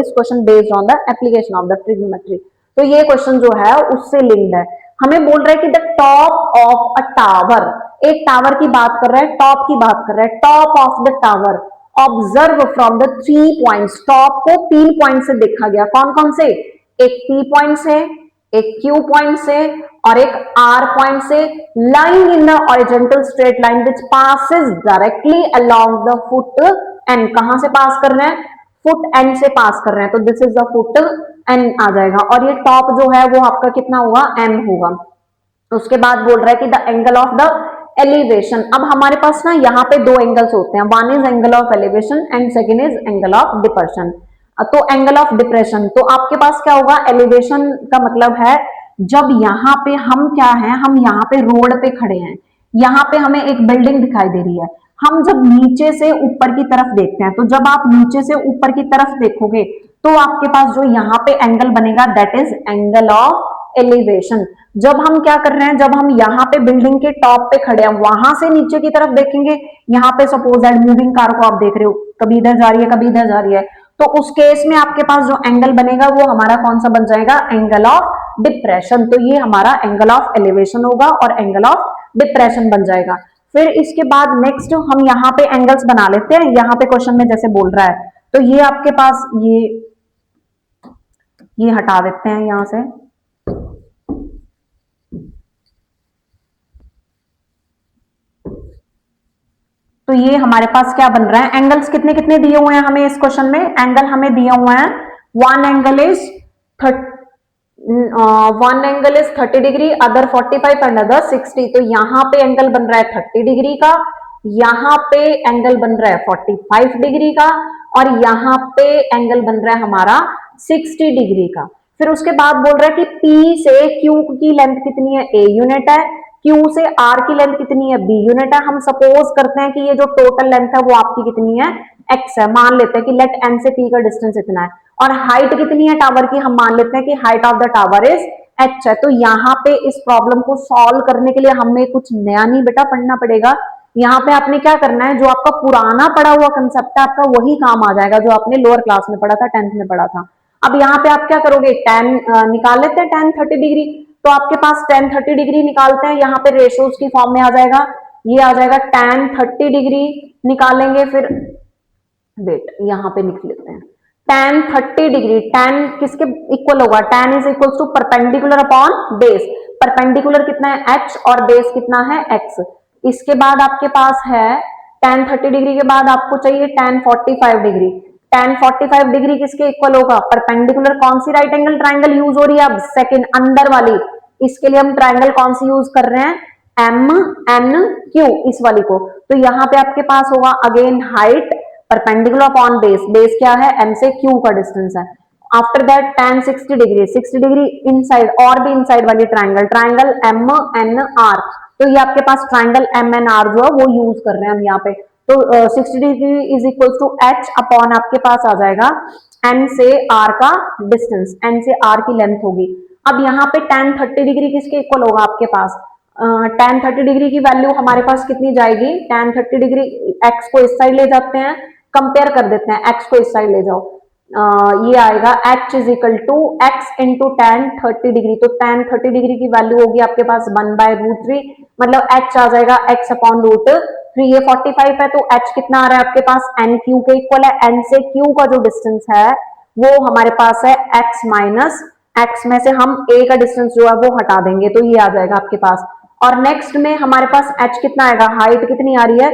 question based on the application of the trigonometry, तो ये क्वेश्चन जो है उससे लिंक्ड है। हमें बोल रहा है कि the top of a tower, एक टावर की बात कर रहा है, टॉप की बात कर रहा है, top of the tower observe from the 3 points, top को 3 पॉइंट से देखा गया, कौन कौन से, एक P पॉइंट से, एक Q पॉइंट से और एक R पॉइंट से, lying in the horizontal straight line which passes directly along the foot and, कहां से पास कर रहे हैं, फुट एंड से पास कर रहे हैं, तो this is the foot and आ जाएगा, और ये टॉप जो है वो आपका कितना होगा, M होगा। उसके बाद बोल रहा है कि the angle of the elevation, अब हमारे पास ना यहाँ पे दो एंगल्स होते हैं, one is angle of elevation and second is angle of depression, तो एंगल ऑफ डिप्रेशन, तो आपके पास क्या होगा, एलिवेशन का मतलब है जब यहाँ पे हम क्या है, हम यहाँ पे रोड पे खड़े हैं, यहाँ पे हमें एक बिल्डिंग दिखाई दे रही है, हम जब नीचे से ऊपर की तरफ देखते हैं, तो जब आप नीचे से ऊपर की तरफ देखोगे तो आपके पास जो यहाँ पे एंगल बनेगा that is angle of elevation. जब हम क्या कर रहे हैं, जब हम यहाँ पे बिल्डिंग के टॉप पे खड़े हैं, वहां से नीचे की तरफ देखेंगे, यहाँ पे सपोज दैट मूविंग कार को आप देख रहे हो, कभी इधर जा रही है कभी इधर जा रही है, तो उस केस में आपके पास जो एंगल बनेगा वो हमारा कौन सा बन जाएगा, एंगल ऑफ डिप्रेशन, तो ये हमारा एंगल ऑफ एलिवेशन होगा और एंगल ऑफ डिप्रेशन बन जाएगा। फिर इसके बाद नेक्स्ट हम यहाँ पे एंगल्स बना लेते हैं, यहाँ पे क्वेश्चन में जैसे बोल रहा है, तो ये आपके पास ये हटा देते हैं यहां से, तो ये हमारे पास क्या बन रहा है, एंगल्स कितने कितने दिए हुए हैं हमें इस क्वेश्चन में, एंगल हमें दिए हुए हैं, one angle is 30 degree, other 45 and other 60, तो यहाँ पे एंगल बन रहा है 30 डिग्री का, यहाँ पे एंगल बन रहा है 45 डिग्री का, और यहाँ पे एंगल बन रहा है हमारा 60 डिग्री का। फिर उसके बाद बोल रहा है कि P से Q की लेंथ कितनी है, A यूनिट है, Q से R की लेंथ कितनी है, B यूनिट है। हम सपोज करते हैं कि ये जो टोटल लेंथ है वो आपकी कितनी है, X है, मान लेते हैं कि लेट N से P का डिस्टेंस इतना है, और हाइट कितनी है टावर की, हम मान लेते हैं कि height of the tower is H है। तो यहाँ पे इस प्रॉब्लम को सॉल्व करने के लिए हमें कुछ नया नहीं बेटा पढ़ना पड़ेगा, यहाँ पे आपने क्या करना है, जो आपका पुराना पढ़ा हुआ कंसेप्ट है आपका वही काम आ जाएगा, जो आपने लोअर क्लास में पढ़ा था, 10th में पढ़ा था। अब यहाँ पे आप क्या करोगे, tan निकाल लेते हैं, tan 30 डिग्री, तो आपके पास tan 30 डिग्री निकालते हैं, यहाँ पे रेशियोज की फॉर्म में आ जाएगा, ये आ जाएगा tan 30 डिग्री निकालेंगे, फिर वेट यहाँ पे लिख लेते हैं, tan 30 डिग्री, tan किसके इक्वल होगा, tan is equal to perpendicular upon base, perpendicular कितना है h और बेस कितना है x। इसके बाद आपके पास है tan 30 डिग्री के बाद आपको चाहिए tan 45 डिग्री, tan 45 डिग्री किसके इक्वल होगा, परपेंडिकुलर कौन सी राइट एंगल ट्राइंगल यूज हो रही है, अब सेकंड अंदर वाली, इसके लिए हम ट्राइंगल कौन सी यूज कर रहे हैं, MNQ, इस वाली को, तो यहाँ पे आपके पास होगा again height perpendicular upon base, base क्या है M से Q का डिस्टेंस है। After that tan 60 degree, 60 degree inside और भी इनसाइड वाली ट्राइंगल, ट्राइंगल MNR, तो ये आपके पास ट्राइंगल MNR जो है वो यूज कर रहे हैं हम यहाँ पे, तो 60 degree is equal to H upon आपके पास आ जाएगा N से R का डिस्टेंस, N से R की लेंथ होगी। अब यहाँ पे tan 30 डिग्री किसके इक्वल होगा आपके पास, tan 30 डिग्री की वैल्यू हमारे पास कितनी जाएगी, tan 30 डिग्री x को इस साइड ले जाते हैं, कंपेयर कर देते हैं, x को इस साइड ले जाओ, ये आएगा h is equal to x into tan 30 degree. तो टेन 30 डिग्री की वैल्यू होगी आपके पास 1/√3, मतलब h आ जाएगा x अपॉन रूट 3। ये 45 है तो h कितना आ रहा है आपके पास n क्यू के इक्वल है। n से q का जो डिस्टेंस है वो हमारे पास है x माइनस x में से हम a का डिस्टेंस जो है वो हटा देंगे तो ये आ जाएगा आपके पास। और नेक्स्ट में हमारे पास h कितना आएगा, हाइट कितनी आ रही है,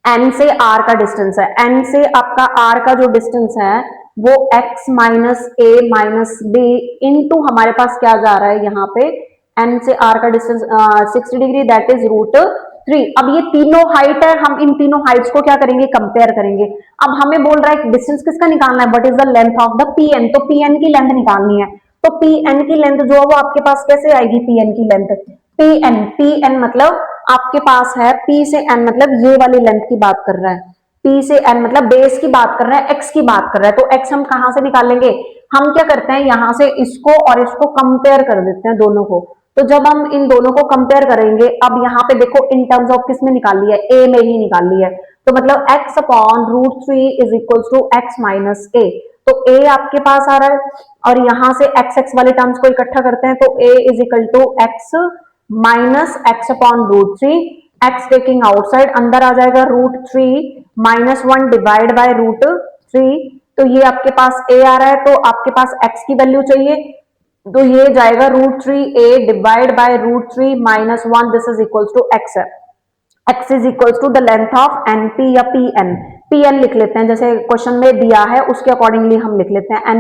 n से r का डिस्टेंस है। n से आपका r का जो डिस्टेंस है वो x minus a minus b into हमारे पास क्या जा रहा है यहाँ पे, n से r का डिस्टेंस 60 डिग्री, दैट इज √3। अब ये तीनों हाइट है, हम इन तीनों हाइट्स को क्या करेंगे, कंपेयर करेंगे। अब हमें बोल रहा है डिस्टेंस किसका निकालना है, what is the length of the pn, तो pn की लेंथ निकालनी है। तो pn की लेंथ जो है वो आपके पास कैसे आएगी, pn की लेंथ, pn मतलब आपके पास है p से n, मतलब ये वाली लेंथ की बात कर रहा है, p से n मतलब बेस की बात कर रहा है, x की बात कर रहा है। तो x हम कहां से निकाल लेंगे, हम क्या करते हैं यहां से इसको और इसको कंपेयर कर देते हैं दोनों को। तो जब हम इन दोनों को कंपेयर करेंगे, अब यहाँ पे देखो इन टर्म्स ऑफ किस में निकाल लिया है, a में ही निकाल लिया है। तो मतलब x upon √3 is equal to x minus a। तो a आपके पास आ रहा है और यहां से x वाले टर्म्स को इकट्ठा करते हैं तो a is equal to x minus x upon √3, x taking outside अंदर आ जाएगा √3 माइनस 1 डिवाइड बाय √3। तो ये आपके पास a आ रहा है तो आपके पास x की वैल्यू चाहिए, तो ये जाएगा √3a divide by √3 minus 1, this is equal to x है। x is equal to the length of np या pn लिख लेते हैं, जैसे क्वेश्चन में दिया है उसके अकॉर्डिंगली हम लिख लेते हैं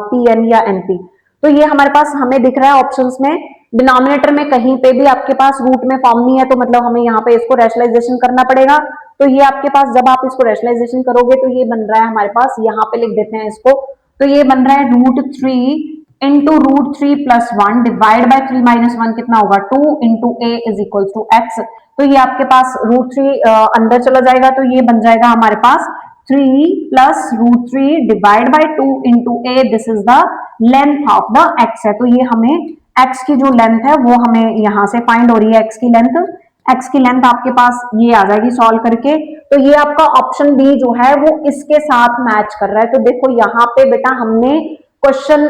pn या np। तो ये हमारे पास हमें दिख रहा है ऑप्शंस में, डिनोमिनेटर में कहीं पे भी आपके पास रूट में फॉर्म नहीं है तो मतलब हमें यहाँ पे इसको रैशनलाइजेशन करना पड़ेगा। तो ये आपके पास जब आप इसको रैशनलाइजेशन करोगे तो ये बन रहा है हमारे पास, यहाँ पे लिख देते हैं इसको, तो ये बन रहा है √3 into √3 plus 1 divide by 3 minus 1 कितना होगा 2 into a is equal to x। तो ये आपके पास √3 अंदर चला जाएगा तो ये बन जाएगा हमारे पास 3 plus √3 divide by 2 into a, this is the length of the x है। तो ये हमें x की जो लेंथ है वो हमें यहाँ से फाइंड हो रही है, x की लेंथ आपके पास ये आ जाएगी सॉल्व करके। तो ये आपका ऑप्शन बी जो है वो इसके साथ मैच कर रहा है। तो देखो यहाँ पे बेटा हमने क्वेश्चन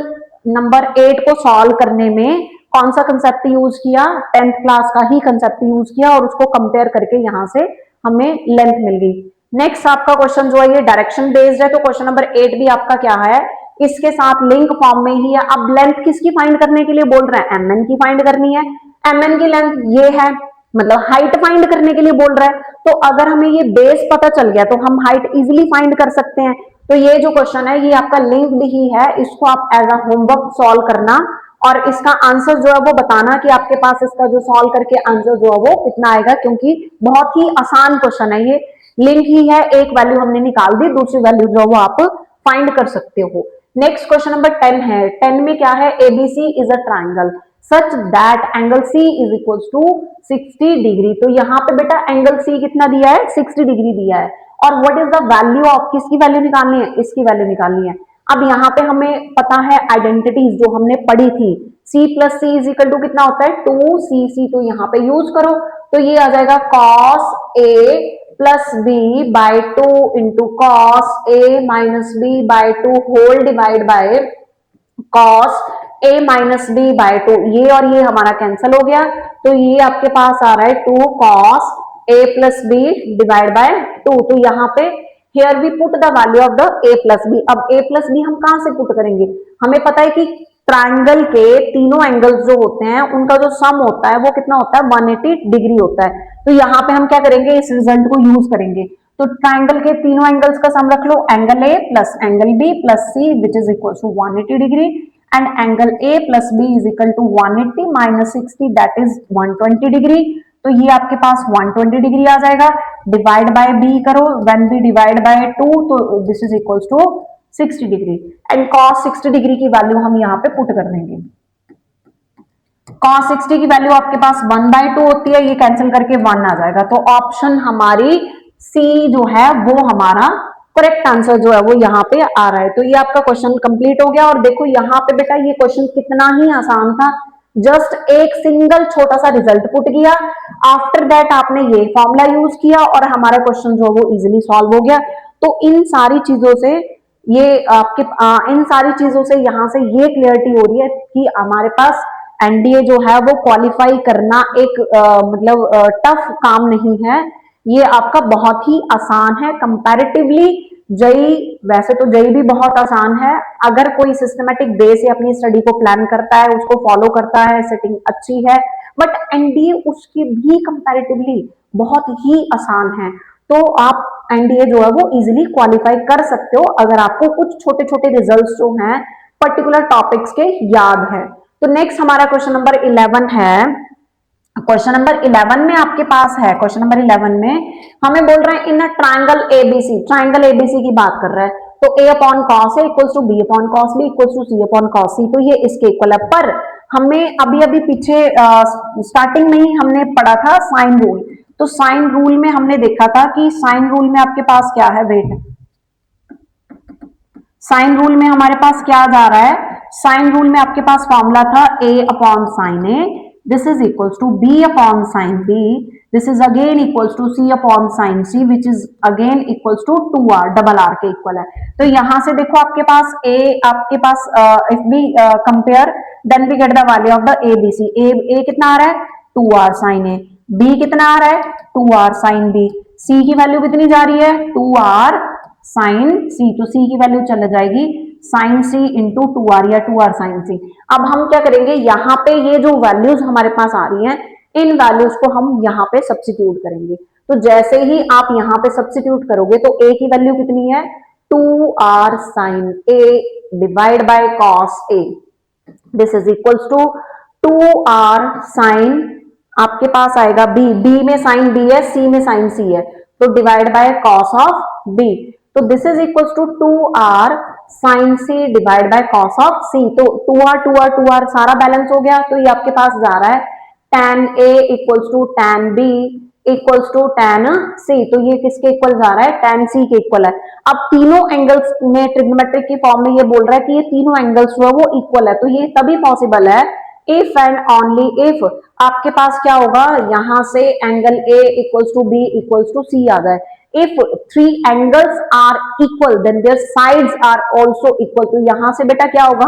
नंबर 8 को सॉल्व करने में कौन सा कंसेप्ट यूज किया, 10th क्लास का ही कंसेप्ट यूज किया और उसको कंपेयर करके यहाँ से हमें लेंथ मिल गई। नेक्स्ट आपका क्वेश्चन जो है ये डायरेक्शन बेस्ड है, तो क्वेश्चन नंबर 8 भी आपका क्या है, इसके साथ लिंक फॉर्म में ही है। अब लेंथ किसकी फाइंड करने के लिए बोल रहा है, mn की फाइंड करनी है। mn की लेंथ ये है, मतलब हाइट फाइंड करने के लिए बोल रहा है। तो अगर हमें ये बेस पता चल गया तो हम हाइट इजीली फाइंड कर सकते हैं। तो ये जो क्वेश्चन है ये आपका लिंक्ड ही है, इसको आप एज अ होमवर्क सॉल्व करना और इसका आंसर जो है वो बताना कि आपके पास इसका जो सॉल्व करके आंसर जो है वो कितना आएगा, क्योंकि बहुत ही आसान क्वेश्चन है, ये लिंक ही है, एक वैल्यू हमने निकाल दी, दूसरी वैल्यू जो है वो आप फाइंड कर सकते हो। नेक्स्ट क्वेश्चन नंबर 10 है, 10 में क्या है, ABC is a triangle such that angle C is equal to 60 degree. तो यहाँ पे बेटा एंगल सी कितना दिया है, 60 डिग्री दिया है और what is the value of, किसकी वैल्यू निकालनी है, इसकी वैल्यू निकालनी है। अब यहाँ पे हमें पता है आइडेंटिटीज जो हमने पढ़ी थी, c plus C is equal to कितना होता है 2cc, तो यहाँ पे यूज करो तो ये आ जाएगा cos a plus B by 2 into cos A minus B by 2 whole divide by cos A minus B by 2, ये और ये हमारा कैंसिल हो गया तो ये आपके पास आ रहा है 2 cos A plus B divide by 2। तो यहाँ पे here we put the value of the A plus B. अब ए प्लस बी हम कहां से पुट करेंगे, हमें पता है कि ट्राइंगल के तीनों एंगल्स जो होते हैं उनका जो सम होता है वो कितना होता है 180 डिग्री होता है। तो यहाँ पे हम क्या करेंगे, इस रिजल्ट को यूज करेंगे। तो ट्राइंगल के तीनों एंगल्स का सम रख लो, angle A plus angle B plus C which is equal to 180 degree and angle A plus B is equal to 180 minus 60 that is 120 degree. तो ये आपके पास 120 डिग्री आ जाएगा, डिवाइड बाय बी करो, व्हेन बी डिवाइड बाय 2 तो this is equal to 60 degree and cos 60 degree की वैल्यू हम यहाँ पे पुट कर देंगे। cos 60 की वैल्यू आपके पास 1/2 होती है, ये कैंसिल करके 1 आ जाएगा। तो ऑप्शन हमारी सी जो है वो हमारा करेक्ट आंसर जो है वो यहाँ पे आ रहा है। तो ये आपका क्वेश्चन कंप्लीट हो गया और देखो यहाँ पे बेटा ये क्वेश्चन कितना ही आसान था, जस्ट एक सिंगल छोटा सा रिजल्ट पुट किया, आफ्टर दैट आपने ये फॉर्मूला यूज किया और हमारा क्वेश्चन जो है वो इजिली सॉल्व हो गया। तो इन सारी चीजों से ये आपके इन सारी चीजों से यहाँ से ये क्लियरिटी हो रही है कि हमारे पास एनडीए जो है वो क्वालिफाई करना एक मतलब टफ काम नहीं है, ये आपका बहुत ही आसान है कंपैरेटिवली। जेई, वैसे तो जेई भी बहुत आसान है अगर कोई सिस्टमेटिक वे से अपनी स्टडी को प्लान करता है, उसको फॉलो करता है, सेटिंग अच्छी है, बट एनडीए उसकी भी कंपैरेटिवली बहुत ही आसान है। तो आप एनडीए जो है वो इजीली क्वालिफाई कर सकते हो अगर आपको कुछ छोटे छोटे रिजल्ट्स जो हैं पर्टिकुलर टॉपिक्स के याद है। तो नेक्स्ट हमारा क्वेश्चन नंबर 11 है। क्वेश्चन नंबर 11 में आपके पास है, क्वेश्चन नंबर 11 में हमें बोल रहे हैं in a triangle ABC, triangle ABC की बात कर रहा है, तो a upon cos A equals to B upon cos B equals to C upon cos C, तो ये इसके इक्वल है। पर हमें अभी अभी पीछे स्टार्टिंग में ही हमने पढ़ा था साइन रूल, तो साइन रूल में हमने देखा था कि साइन रूल में आपके पास क्या है, वेट, साइन रूल में हमारे पास क्या जा रहा है, साइन रूल में आपके पास फॉर्मूला था a upon sine A, this is equals to b upon sine b, this is again equals to c upon sine c, which is again equals to 2r, double r के इक्वल है। तो यहां से देखो आपके पास a, आपके पास if we compare then we get the value of the a b c, a कितना आ रहा है 2r साइन a, b कितना आ रहा है 2r साइन b, c की वैल्यू कितनी जा रही है 2r साइन सी, तो सी की वैल्यू चल जाएगी साइन सी इंटू 2r या 2r साइन सी। अब हम क्या करेंगे, यहाँ पे ये जो वैल्यूज हमारे पास आ रही हैं इन वैल्यूज को हम यहाँ पे सब्स्टिट्यूट करेंगे। तो जैसे ही आप यहाँ पे सब्स्टिट्यूट करोगे तो a की वैल्यू कितनी है 2r sine a divide by cos a, this is equals to 2r sine, आपके पास आएगा b, b में साइन b है, c में साइन c है, तो divide by cos of b, तो this is equals to 2r sine c divide by cos of c, तो 2r सारा बैलेंस हो गया, तो ये आपके पास जा रहा है tan a equals to tan b equals to tan c, तो ये किसके इक्वल जा रहा है tan c के इक्वल है। अब तीनों एंगल्स में ट्रिग्नोमेट्रिक की फॉर्म में ये बोल रहा है कि ये तीनों एंगल्स जो है वो इक्वल है, तो ये तभी पॉसिबल है इफ एंड ओनली इफ आपके पास क्या होगा, यहां से angle a equals to b equals to c आ जाए। If three angles are equal then their sides are also equal, तो यहां से बेटा क्या होगा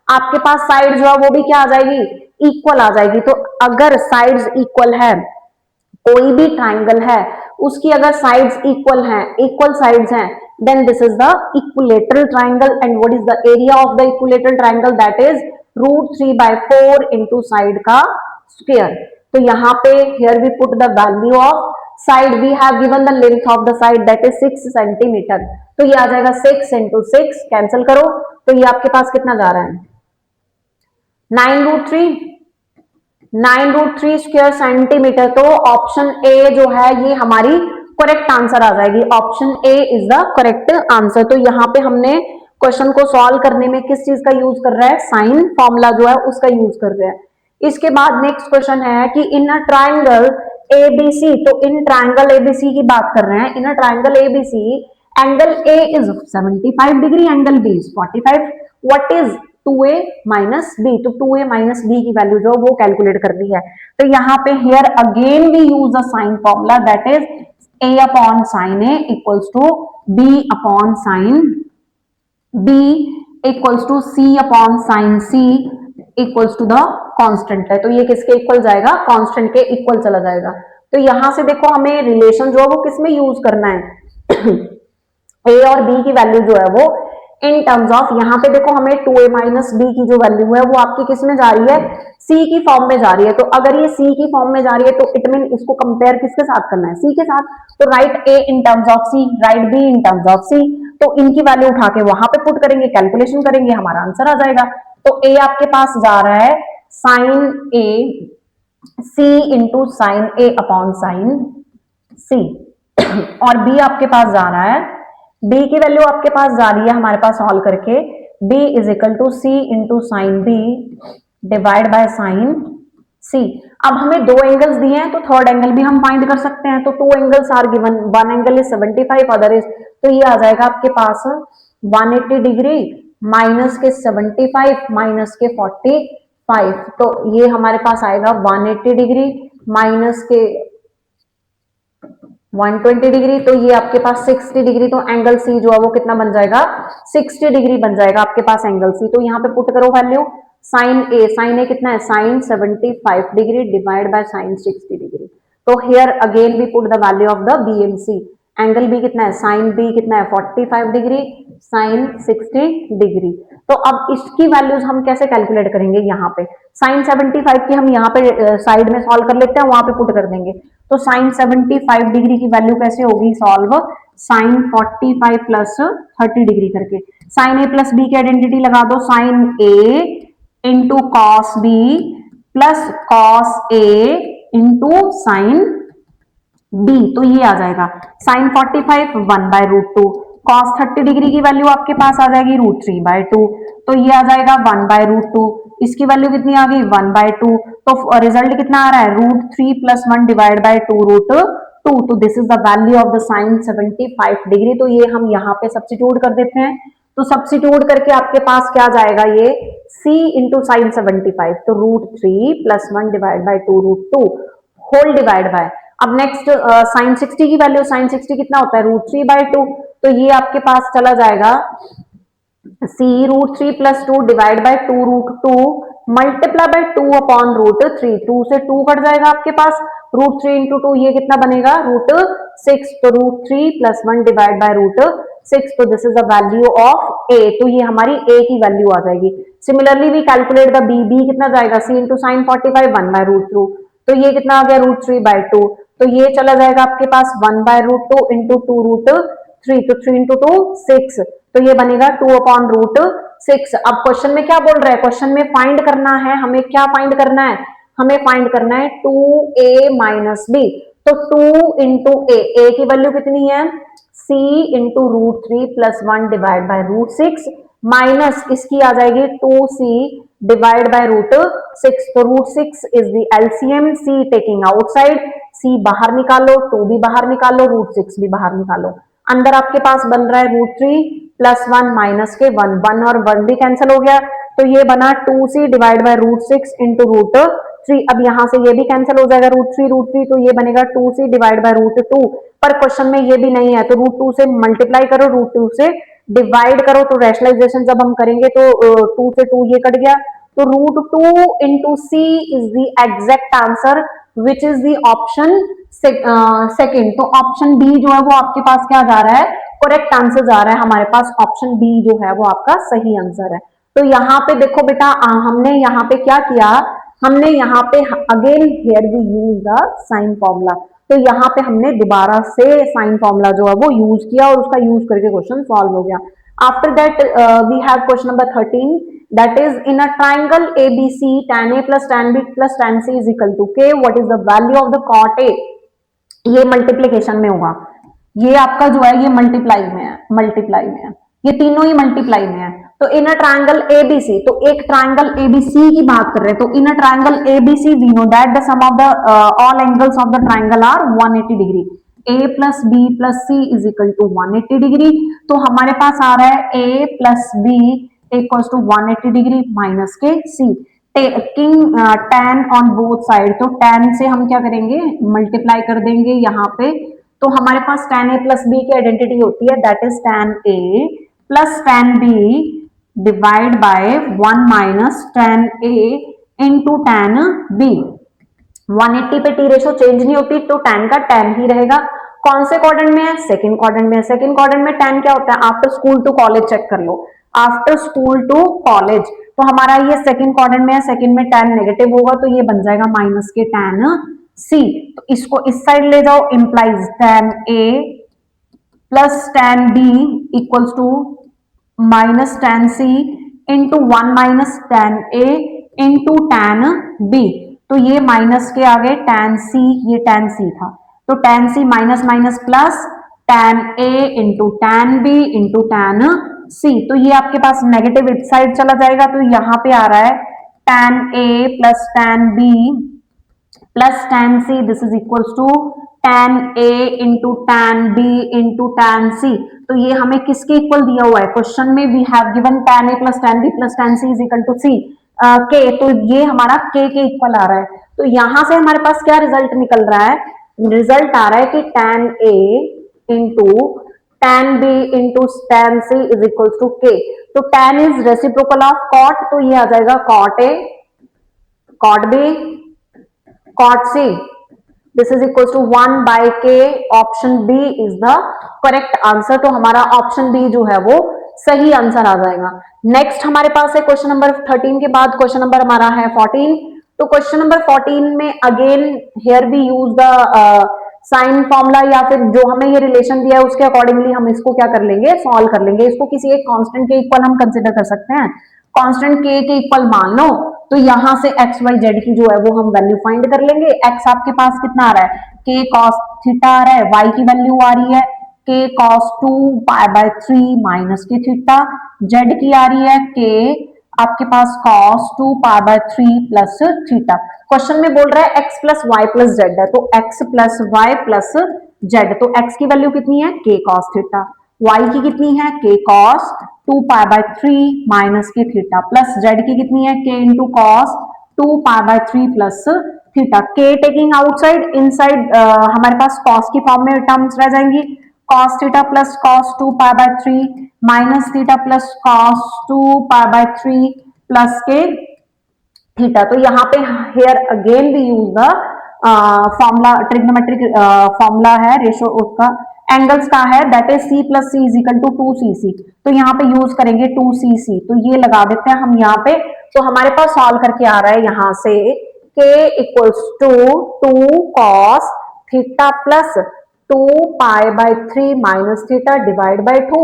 आपके पास साइड जो है वो भी क्या आ जाएगी इक्वल आ जाएगी। तो अगर साइड्स इक्वल है, कोई भी ट्राइंगल है उसकी अगर साइड्स इक्वल हैं, इक्वल साइड्स हैं, then this is the equilateral triangle, and what is the area of the equilateral triangle, that is √3/4 into side का स्क्वायर। तो यहाँ पे here we put the value of side, we have given the length of the side that is 6 centimetre, तो ये आ जाएगा 6 इंटू 6, कैंसिल करो, तो ये आपके पास कितना जा रहा है 9√3, 9√3 स्क्वायर सेंटीमीटर। तो ऑप्शन ए जो है ये हमारी करेक्ट आंसर आ जाएगी, option A is the correct answer. तो यहाँ पे हमने क्वेश्चन को सॉल्व करने में किस चीज का यूज कर रहा है, साइन फॉर्मूला जो है उसका यूज कर रहे हैं। इसके बाद नेक्स्ट क्वेश्चन है कि इन अ ट्राइंगल एबीसी, तो इन ट्राइंगल एबीसी की बात कर रहे हैं, in a triangle ABC angle A is 75 degree, angle B is 45, what is 2a minus B, तो 2a माइनस बी की वैल्यू जो वो कैलकुलेट करनी है। तो यहाँ पे here again we use the sine formula that is a upon sine a equals to b upon sine b equals to c upon sine c equals to the constant है, तो ये किसके इक्वल जाएगा कांस्टेंट के इक्वल चला जाएगा। तो यहां से देखो हमें रिलेशन जो है वो किसमें यूज करना है a और b की वैल्यू जो है वो इन टर्म्स ऑफ, यहाँ पे देखो हमें 2a माइनस बी की जो वैल्यू है वो आपकी किस में जा रही है c की फॉर्म में जा रही है। तो अगर ये c की फॉर्म में जा रही है तो इट मीन इसको कंपेयर किसके साथ करना है c के साथ, तो right a in terms of c, right b in terms of c, तो इनकी वैल्यू उठा के वहां पे पुट करेंगे, कैलकुलेशन करेंगे, हमारा आंसर आ जाएगा। तो a आपके पास जा रहा है sine a c into sine a upon sine c, और b आपके पास जा रहा है, b की वैल्यू आपके पास जा रही है हमारे पास सॉल्व करके b is equal to c into sine b divide by sine c। अब हमें दो एंगल्स दिए हैं तो थर्ड एंगल भी हम फाइंड कर सकते हैं, तो two angles are given, one angle is 75, other is, तो ये आ जाएगा आपके पास 180 डिग्री माइनस के 75 माइनस के 45, तो ये हमारे पास आएगा 180 डिग्री माइनस के 120 डिग्री, तो ये आपके पास 60 डिग्री, तो एंगल सी जो है वो कितना बन जाएगा, 60 डिग्री बन जाएगा आपके पास एंगल सी। तो यहाँ पे पुट करो वैल्यू, साइन ए कितना है, sine 75 degree divide by sine 60 degree. तो here again we put the value of the B and C. Angle B कितना है, साइन बी कितना है 45 डिग्री, साइन 60 डिग्री। तो अब इसकी वैल्यूज हम कैसे कैलकुलेट करेंगे, यहाँ पे साइन 75 की हम यहाँ पे साइड में सॉल्व कर लेते हैं, वहां पे पुट कर देंगे। तो साइन 75 डिग्री की वैल्यू कैसे होगी सॉल्व, साइन 45 प्लस 30 डिग्री करके, साइन ए प्लस बी की आइडेंटिटी लगा दो, sine A into cos B plus cos A into sine B. तो ये आ जाएगा साइन 45 1/√2, कॉस 30 डिग्री की वैल्यू आपके पास आ जाएगी √3/2, तो ये आ जाएगा 1/√2। इसकी वैल्यू कितनी आ गई 1/2, तो रिजल्ट कितना आ रहा है √3 + 1 डिवाइड बाय 2√2। तो this is the value of the sine 75 degree. तो ये हम यहाँ पे सब्स्टिट्यूट कर देते हैं, तो सब्स्टिट्यूट करके आपके पास क्या जाएगा, ये c इंटू साइन 75, तो √3 + 1 divide by 2√2 whole divide by, अब नेक्स्ट साइन 60 की वैल्यू, साइन 60 कितना होता है √3/2, तो ये आपके पास चला जाएगा c √3 + 2 divide by 2√2 multiply by 2 upon √3, 2 से 2 कट जाएगा आपके पास, √3 इंटू 2 ये कितना बनेगा √6, तो √3 + 1 डिवाइड बाय √6, तो this is the value of a, तो ये हमारी a की वैल्यू आ जाएगी। Similarly we calculate the b कितना जाएगा, c इंटू साइन 45 1/√2, तो ये कितना आ गया √3/2, तो ये चला जाएगा आपके पास 1/√2 इंटू 2√3, तो 3 इंटू 2 6, तो ये बनेगा 2/√6। अब क्वेश्चन में क्या बोल रहा है, क्वेश्चन में फाइंड करना है हमें, क्या फाइंड करना है, हमें फाइंड करना है 2a - b, तो 2 इंटू ए की वैल्यू कितनी है c into √3 + 1 divide by √6 minus इसकी आ जाएगी 2c डिवाइड बाय √6, तो √6 is the LCM, c taking outside, c बाहर निकालो, 2 भी बाहर निकालो, √6 भी बाहर निकालो, अंदर आपके पास बन रहा है √3 + 1 माइनस के 1, 1 और 1 भी कैंसिल हो गया, तो ये बना 2c डिवाइड बाय √6 इंटू √3, अब यहां से ये भी कैंसिल हो जाएगा √3, तो ये बनेगा 2c डिवाइड बाय √2, पर क्वेश्चन में ये भी नहीं है, तो √2 से मल्टीप्लाई करो, √2 से डिवाइड करो, तो रैशनलाइजेशन जब हम करेंगे तो 2 से 2 ये कट गया, तो √2 into C is the exact answer which is the option second. तो ऑप्शन बी जो है वो आपके पास क्या जा रहा है, करेक्ट आंसर जा रहा है हमारे पास, ऑप्शन बी जो है वो आपका सही आंसर है। तो यहाँ पे देखो बेटा, हमने यहाँ पे क्या किया, हमने यहाँ पे again here we use the sine formula, तो यहाँ पे हमने दोबारा से साइन फॉर्मूला जो है वो यूज किया और उसका यूज करके क्वेश्चन सॉल्व हो गया। After that we have question number 13, that is in a triangle ABC tan A plus tan B plus tan C is equal to K, what is the value of the cot A। ये मल्टीप्लीकेशन में होगा, ये आपका जो है ये मल्टीप्लाई में है, मल्टीप्लाई में है, ये तीनों ही मल्टीप्लाई में है। तो इन अ ट्रायंगल एबीसी, तो एक ट्रायंगल एबीसी की बात कर रहे हैं, तो in a triangle ABC we know that the sum of the all angles of the triangle are 180 degree, a plus B plus C is equal to 180 degree, तो हमारे पास आ रहा है a plus B equals to 180 degree minus के c, taking tan on both side, तो tan से हम क्या करेंगे मल्टीप्लाई कर देंगे यहाँ पे, तो हमारे पास tan a प्लस बी की आइडेंटिटी होती है that is tan a plus tan b divide bye 1 minus tan a into tan b। 180 पे टी रेशो चेंज नहीं होती, तो tan का tan ही रहेगा। कौन से क्वाड्रेंट में है, सेकंड क्वाड्रेंट में है, सेकंड क्वाड्रेंट में tan क्या होता है, after school to college check कर लो, आफ्टर स्कूल टू कॉलेज, तो हमारा ये सेकंड क्वाड्रेंट में है, सेकंड में tan नेगेटिव होगा, तो ये बन जाएगा माइनस के tan c, तो इसको इस साइड ले जाओ, implies tan a plus tan b equals to minus tan c into 1 minus tan a into tan b, तो ये माइनस के आगे tan c, ये tan c था, तो tan c minus minus plus tan a into tan b into tan c, तो ये आपके पास नेगेटिव इस साइड चला जाएगा, तो यहाँ पे आ रहा है tan a plus tan b plus tan c, this is equals to tan a into tan b into tan c, तो ये हमें किसके इक्वल दिया हुआ है, क्वेश्चन में we have given tan a plus tan b plus tan c is equal to c के, तो ये हमारा k के इक्वल आ रहा है, तो यहां से हमारे पास क्या रिजल्ट निकल रहा है, रिजल्ट आ रहा है कि tan A into tan B into tan C is equal to K। तो tan is reciprocal of cot, तो ये आ जाएगा cot A, cot B, cot C, this is equal to 1/k। Option B is the correct answer. तो हमारा ऑप्शन बी जो है वो सही आंसर आ जाएगा। नेक्स्ट हमारे पास है क्वेश्चन नंबर 13 के बाद क्वेश्चन नंबर हमारा है 14। तो क्वेश्चन नंबर 14 में again here we use the sine formula, या फिर जो हमें ये रिलेशन दिया है उसके अकॉर्डिंगली हम इसको क्या कर लेंगे, सॉल्व कर लेंगे। इसको किसी एक कांस्टेंट के इक्वल हम कंसिडर कर सकते हैं। कांस्टेंट के इक्वल मान लो, तो यहां से एक्स वाई जेड की जो है वो हम वैल्यू फाइंड कर लेंगे। एक्स आपके पास कितना आ रहा है, के कॉस थीटा आ रहा है, वाई की वैल्यू आ रही है के कॉस 2 पाई बाय 3 माइनस के थीटा, जेड की आ रही है के आपके पास cos 2 pi by 3 plus theta. Question में बोल रहा है X plus Y plus Z है, तो X plus Y plus Z, तो एक्स की वैल्यू कितनी है, के कॉस थीटा, वाई की कितनी है, के कॉस 2 पाई बाय 3 माइनस के थीटा, प्लस जेड की कितनी है, K into cos 2 pi by 3 plus theta. K taking outside, inside हमारे पास कॉस की फॉर्म में टर्म्स रह जाएंगी, cos theta plus cos 2 pi by 3 minus theta plus cos 2 pi by 3 plus K theta. तो यहाँ पे here again we use the formula, trigonometric formula है, रेशो उसका एंगल्स का है, that is C plus C is equal to 2cc। तो यहाँ पे यूज करेंगे 2cc, तो ये लगा देते हैं हम यहाँ पे। तो हमारे पास सॉल्व करके आ रहा है यहाँ से k equals to 2 cos theta plus 2 pi by 3 minus theta divide by 2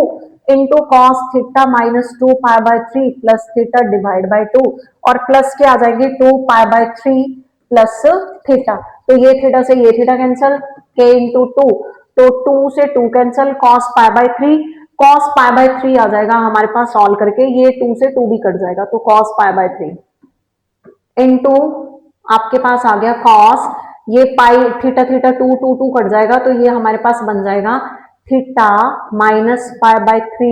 into cos theta minus 2 pi by 3 plus theta divide by 2, और प्लस के आ जाएंगे 2 पाई बाय 3 प्लस थीटा। तो ये थीटा से ये थीटा कैंसल, के इंटू 2, तो 2 से 2 cancel, cos pi by 3, cos pi by 3 आ जाएगा हमारे पास सॉल्व करके, ये 2 से 2 भी कट जाएगा, तो कॉस पाई बाय 3 इंटू आपके पास आ गया कॉस, ये पाई थीटा थीटा 2 2 2 कट जाएगा, तो ये हमारे पास बन जाएगा theta minus pi by 3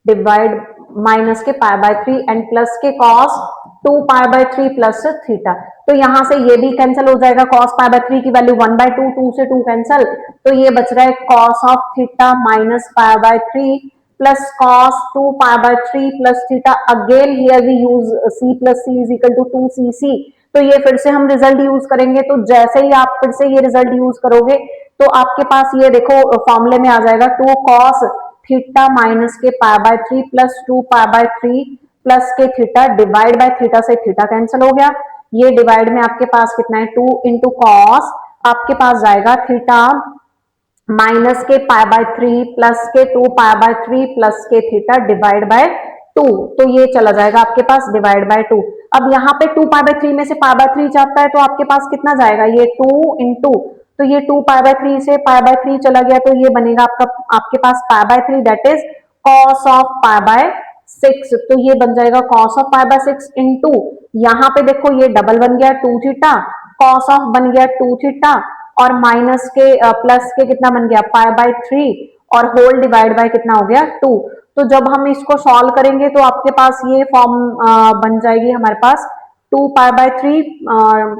divide minus के पाई बाय 3 एंड प्लस के cos 2 pi by 3 plus theta. तो यहां से ये भी कैंसिल हो जाएगा, कॉस पाई बाय 3 की वैल्यू 1/2, 2 से 2 कैंसिल, तो ये बच रहा है cos of theta minus pi by 3 plus cos 2 pi by 3 plus theta. Again here we use c plus c is equal to 2cc, तो ये फिर से हम रिजल्ट यूज करेंगे। तो जैसे ही आप फिर से ये रिजल्ट यूज करोगे तो आपके पास ये देखो फॉर्मूले में आ जाएगा 2 cos थीटा माइनस के पाई by 3 plus 2 pi by 3 plus K theta divide by theta से थीटा कैंसिल हो गया, ये डिवाइड में आपके पास कितना है 2 इंटू कॉस आपके पास जाएगा थीटा माइनस के पाई बाय 3 प्लस के 2 pi by 3 plus K theta divide by 2, तो ये चला जाएगा आपके पास डिवाइड बाय 2। अब यहाँ पे 2 पाई बाय 3 में से पाई बाय 3 जाता है, तो आपके पास कितना जाएगा, ये 2 इंटू, तो ये 2 पाई बाय 3 से पाई बाय 3 चला गया, तो ये बनेगा आपका आपके पास pi by 3 that is cos of pi by 6, तो ये बन जाएगा cos of pi by 6 into, यहाँ पे देखो ये डबल बन गया 2 थीटा, कॉस ऑफ बन गया 2 थीटा, और माइनस के प्लस के कितना बन गया पाई बाय 3, और होल डिवाइड बाय कितना हो गया 2। तो जब हम इसको सॉल्व करेंगे तो आपके पास ये फॉर्म बन जाएगी हमारे पास 2 पाई बाय 3,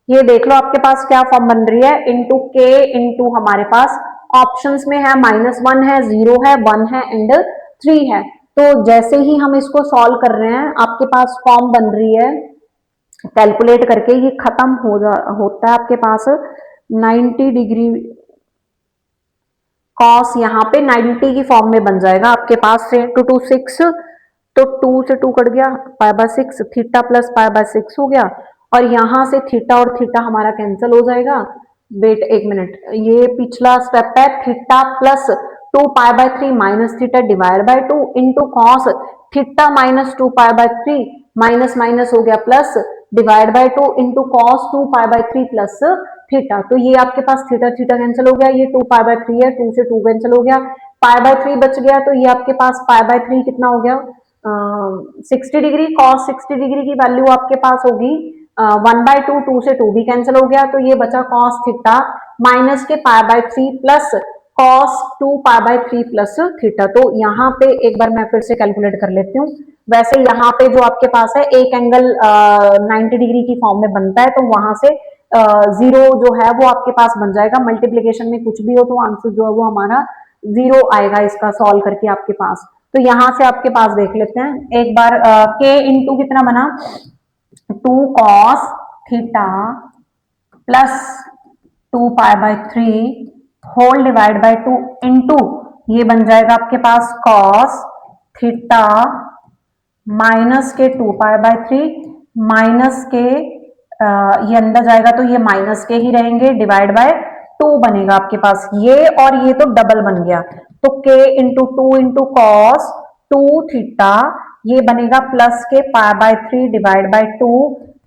ये देख लो आपके पास क्या फॉर्म बन रही है, इंटू के इंटू हमारे पास ऑप्शंस में है -1 है, 0 है, 1 है एंड 3 है। तो जैसे ही हम इसको सॉल्व कर रहे हैं आपके पास फॉर्म बन रही है, कैलकुलेट करके ये खत्म होता है आपके पास 90 डिग्री, कॉस यहाँ पे 90 की फॉर्म में बन जाएगा आपके पास से 2 2 6, तो 2 से 2 कट गया, पाई by 6 theta plus pi by 6 हो गया, और यहां से थीटा और थीटा हमारा कैंसिल हो जाएगा। वेट एक मिनट, ये पिछला स्टेप है, theta plus 2 pi by 3 minus theta divide by 2 into cos theta minus 2 pi by 3 minus minus हो गया plus divide by 2 into cos 2 pi by 3 plus theta. तो ये आपके पास थीटा थीटा कैंसिल हो गया, ये 2 पाई बाय 3 है, 2 से 2 कैंसिल हो गया, पाई बाय 3 बच गया, तो ये आपके पास पाई बाय 3 कितना हो गया 60 डिग्री, कॉस 60 डिग्री की वैल्यू आपके पास होगी 1/2, 2 से 2 भी कैंसिल हो गया, तो ये बचा कॉस थीटा माइनस के पाई by 3 plus cos 2 pi by 3 plus theta. तो यहाँ पे एक बार मैं फिर से कैलकुलेट कर लेती हूँ। वैसे यहाँ पे जो आपके पास है एक एंगल 90 डिग्री की फॉर्म में बनता है, तो वहां से जीरो जो है वो आपके पास बन जाएगा। मल्टीप्लीकेशन में कुछ भी हो तो आंसर जो है वो हमारा जीरो आएगा इसका सॉल्व करके आपके पास। तो यहां से आपके पास देख लेते हैं एक बार, के इंटू कितना बना, 2 cos थीटा प्लस 2 पाई/3 होल डिवाइड बाय 2 इंटू ये बन जाएगा आपके पास cos थीटा माइनस के 2 पाई/3 माइनस के ये अंदर जाएगा तो ये माइनस के ही रहेंगे, डिवाइड बाय 2 बनेगा आपके पास ये, और ये तो डबल बन गया तो k into 2 into cos 2 theta, ये बनेगा प्लस के पाई/3 डिवाइड बाय 2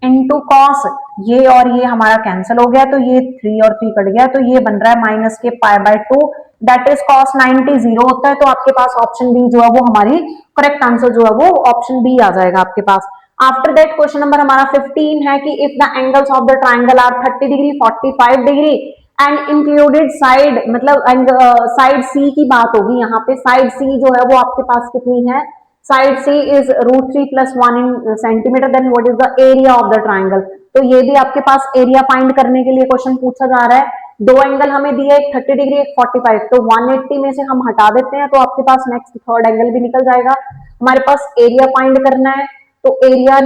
इंटू कॉस, ये और ये हमारा कैंसिल हो गया तो ये 3 और 3 कट गया तो ये बन रहा है माइनस के पाई/2, दैट इज cos 90 जीरो होता है। तो आपके पास ऑप्शन बी जो है वो हमारी करेक्ट आंसर जो है वो ऑप्शन बी आ जाएगा आपके पास। आफ्टर दैट क्वेश्चन नंबर हमारा 15 है कि if the angles of the triangle are 30 degree 45 degree and included side, मतलब साइड सी की बात होगी यहाँ पे। साइड सी जो है वो आपके पास कितनी है, side C is √3 + 1 in centimetre, then what is the area of the triangle. तो ये भी आपके पास एरिया फाइंड करने के लिए क्वेश्चन पूछा जा रहा है। दो एंगल हमें दिए, एक 30 डिग्री एक 45, तो 180 में से हम हटा देते हैं तो आपके पास नेक्स्ट थर्ड एंगल भी निकल जाएगा। हमारे पास एरिया फाइंड करना है, तो एरिया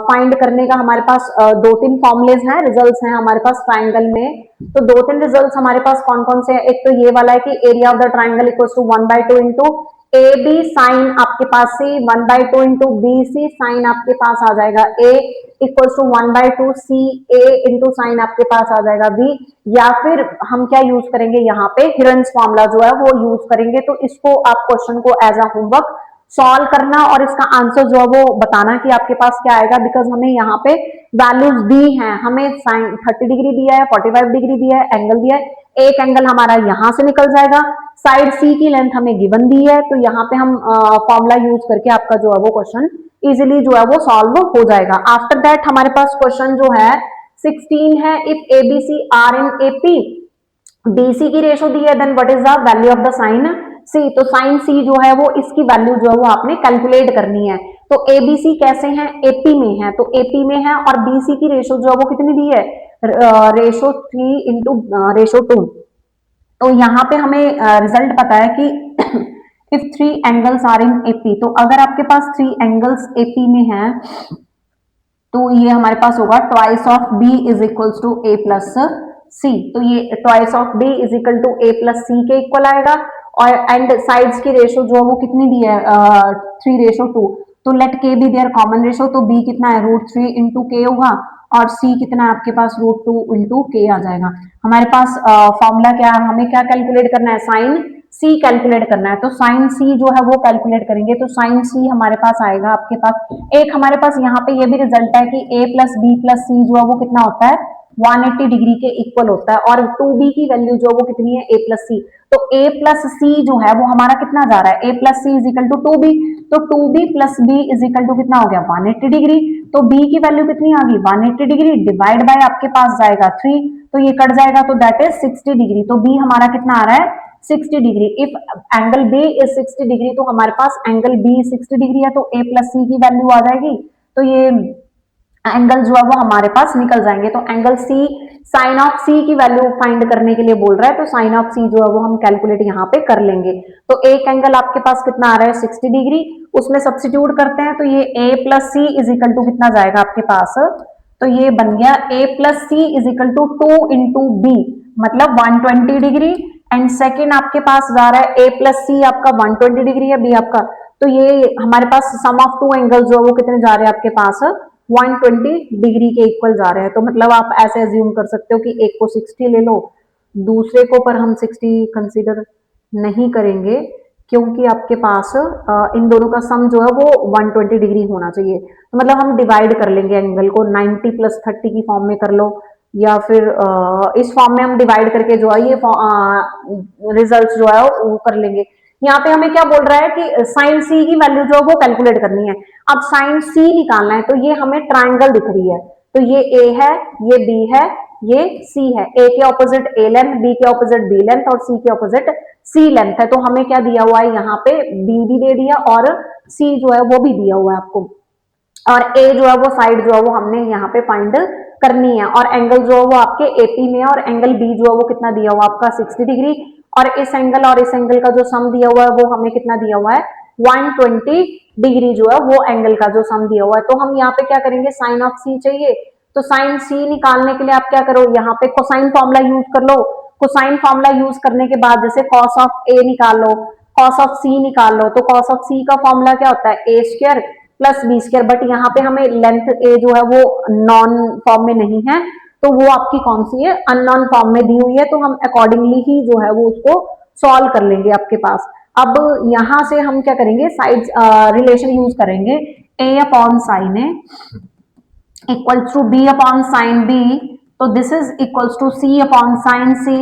फाइंड करने का हमारे पास 2-3 फॉर्मुलेज हैं, रिजल्ट्स हैं हमारे पास ट्राइंगल में। तो 2-3 रिजल्ट्स हमारे पास कौन कौन से हैं, एक तो ये वाला है कि area of the triangle equals to 1/2 into A B sine आपके पास C, 1/2 into B C sine आपके पास आ जाएगा A equals to 1/2 C A into sine आपके पास आ जाएगा बी। या फिर हम क्या यूज करेंगे यहाँ पे, हिरन्स फॉर्मूला जो है वो यूज करेंगे। तो इसको आप क्वेश्चन को एज अ होमवर्क सॉल्व करना और इसका आंसर जो है वो बताना कि आपके पास क्या आएगा, बिकॉज हमें यहाँ पे वैल्यूज दी हैं, हमें साइन 30 डिग्री दिया है, 45 डिग्री दिया है, एंगल दिया है, एक एंगल हमारा यहां से निकल जाएगा, साइड सी की लेंथ हमें गिवन दी है, तो यहाँ पे हम फॉर्मूला यूज करके आपका जो है वो क्वेश्चन इजिली जो है वो सॉल्व हो जाएगा। आफ्टर दैट हमारे पास क्वेश्चन जो है 16 है, if ABC are in AP, BC की रेशो दी है, then what is the value of the sine C. तो साइन सी जो है वो इसकी वैल्यू जो है वो आपने कैलकुलेट करनी है। तो एबीसी कैसे हैं, एपी में है, तो एपी में है और बीसी की रेशो जो है वो कितनी दी है, रेशो 3 इंटू रेशो 2। तो यहाँ पे हमें रिजल्ट पता है कि if 3 angles are in AP, तो अगर आपके पास 3 एंगल्स एपी में है तो ये हमारे पास होगा twice of B is equals to A plus C. तो ये twice of B is equal to A plus C के इक्वल आएगा, और एंड साइड्स की रेशो जो है वो कितनी दी है, 3:2। तो लेट के बी देयर कॉमन रेशो, तो बी कितना है, √3 इंटू के होगा, और सी कितना है आपके पास, √2 इंटू के आ जाएगा। हमारे पास फॉर्मूला क्या है, हमें क्या कैलकुलेट करना है, साइन सी कैलकुलेट करना है। तो साइन सी जो है वो कैलकुलेट करेंगे, तो साइन सी हमारे पास आएगा आपके पास, एक हमारे पास यहाँ पे ये भी रिजल्ट है कि a प्लस बी प्लस सी जो है वो कितना होता है, 180 डिग्री के इक्वल होता है, और 2b की वैल्यू जो वो कितनी है, a प्लस सी। तो a प्लस सी जो है वो हमारा कितना जा रहा है, a plus C is equal to 2b, तो 2b plus b is equal to कितना हो गया, 180 डिग्री। तो b की वैल्यू कितनी आ गई, 180 डिग्री, डिवाइड बाय आपके पास जाएगा 3, तो ये कट जाएगा, तो दैट इज 60 डिग्री। तो b हमारा कितना आ रहा है, 60 degree. If angle B is 60 degree, तो हमारे पास एंगल बी 60 डिग्री है, तो a प्लस सी की वैल्यू आ जाएगी, तो ये एंगल जो है वो हमारे पास निकल जाएंगे। तो एंगल सी, साइन ऑफ सी की वैल्यू फाइंड करने के लिए बोल रहा है, तो साइन ऑफ सी जो है वो हम कैलकुलेट यहाँ पे कर लेंगे। तो एक एंगल आपके पास कितना आ रहा है, 60 डिग्री, उसमें सब्स्टिट्यूट करते हैं, तो ये a plus C is equal to कितना जाएगा आपके पास, तो ये बन गया a plus C is equal to 2 into B, मतलब 120 डिग्री, एंड सेकेंड आपके पास जा रहा है a प्लस सी आपका 120 डिग्री है, बी आपका, तो ये हमारे पास सम ऑफ टू एंगल जो है वो कितने जा रहे हैं आपके पास, 120 डिग्री के इक्वल जा रहे हैं। तो मतलब आप ऐसे एज्यूम कर सकते हो कि एक को 60 ले लो, दूसरे को पर हम 60 कंसीडर नहीं करेंगे, क्योंकि आपके पास इन दोनों का सम जो है वो 120 डिग्री होना चाहिए। तो मतलब हम डिवाइड कर लेंगे एंगल को, 90 + 30 की फॉर्म में कर लो, या फिर इस फॉर्म में हम डिवाइड करके जो है ये रिजल्ट जो है वो कर लेंगे। यहाँ पे हमें क्या बोल रहा है कि साइन सी की वैल्यू जो है वो कैलकुलेट करनी है। अब साइन सी निकालना है, तो ये हमें ट्राइंगल दिख रही है, तो ये ए है, ये बी है, ये सी है, ए के ऑपोजिट ए लेंथ, बी के ऑपोजिट बी लेंथ, और सी के ऑपोजिट सी लेंथ है। तो हमें क्या दिया हुआ है यहाँ पे, बी भी दे दिया और सी जो है वो भी दिया हुआ है आपको, और ए जो है वो साइड जो है वो हमने यहाँ पे फाइंड करनी है, और एंगल जो है वो आपके एपी में है, और एंगल बी जो है वो कितना दिया हुआ आपका 60 डिग्री, और इस एंगल और इस एंगल का जो सम दिया हुआ है वो हमें कितना दिया हुआ है 120 डिग्री जो है वो एंगल का जो सम दिया हुआ है। तो हम यहाँ पे क्या करेंगे, साइन ऑफ सी चाहिए, तो साइन सी निकालने के लिए आप क्या करो, यहाँ पे कोसाइन फॉर्मूला यूज कर लो। कोसाइन फॉर्मूला यूज करने के बाद जैसे कॉस ऑफ ए निकाल लो, कॉस ऑफ सी निकाल लो, तो कॉस ऑफ सी का फॉर्मूला क्या होता है A square plus B square, but यहाँ पे हमें लेंथ ए जो है वो नॉन फॉर्म में नहीं है, तो वो आपकी कौन सी है, अननोन फॉर्म में दी हुई है, तो हम अकॉर्डिंगली ही जो है वो उसको सॉल्व कर लेंगे आपके पास। अब यहां से हम क्या करेंगे, साइड रिलेशन यूज करेंगे, A upon sine A equals to B upon sine B, तो this is equals to C upon sine C,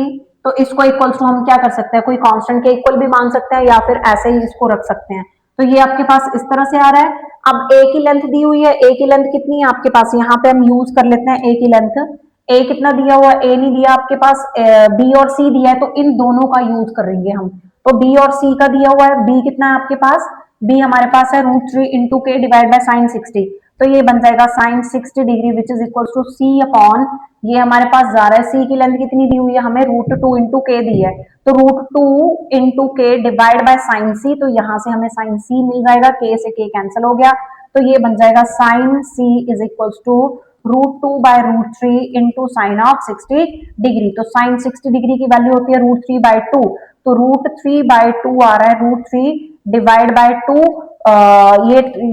तो इसको इक्वल्स टू हम क्या कर सकते हैं, कोई कांस्टेंट के इक्वल भी मान सकते हैं या फिर ऐसे ही इसको रख सकते हैं। तो ये आपके पास इस तरह से आ रहा है। अब ए की लेंथ दी हुई है, ए की लेंथ कितनी है आपके पास, यहाँ पे हम यूज कर लेते हैं ए की लेंथ। ए कितना दिया हुआ है, ए नहीं दिया आपके पास, बी और सी दिया है, तो इन दोनों का यूज करेंगे हम। तो बी और सी का दिया हुआ है, बी कितना है आपके पास, बी हमारे पास है √3 इंटू के डिवाइड बाय साइन 60, तो ये बन जाएगा sine 60 degree which is equal to C upon, ये हमारे पास जा रहा है, सी की लेंथ कितनी दी हुई है हमें, √2 इंटू के दी है, तो √2 इंटू के डिवाइड बाय साइन सी, तो यहां से हमें साइन सी मिल जाएगा, के से के कैंसिल हो गया, तो ये बन जाएगा sine C is equal to √2 by √3 into sine of 60 degree, तो साइन 60 डिग्री की वैल्यू होती है √3 बाय 2, तो √3 बाय 2 आ रहा है √3 डिवाइड बाय 2,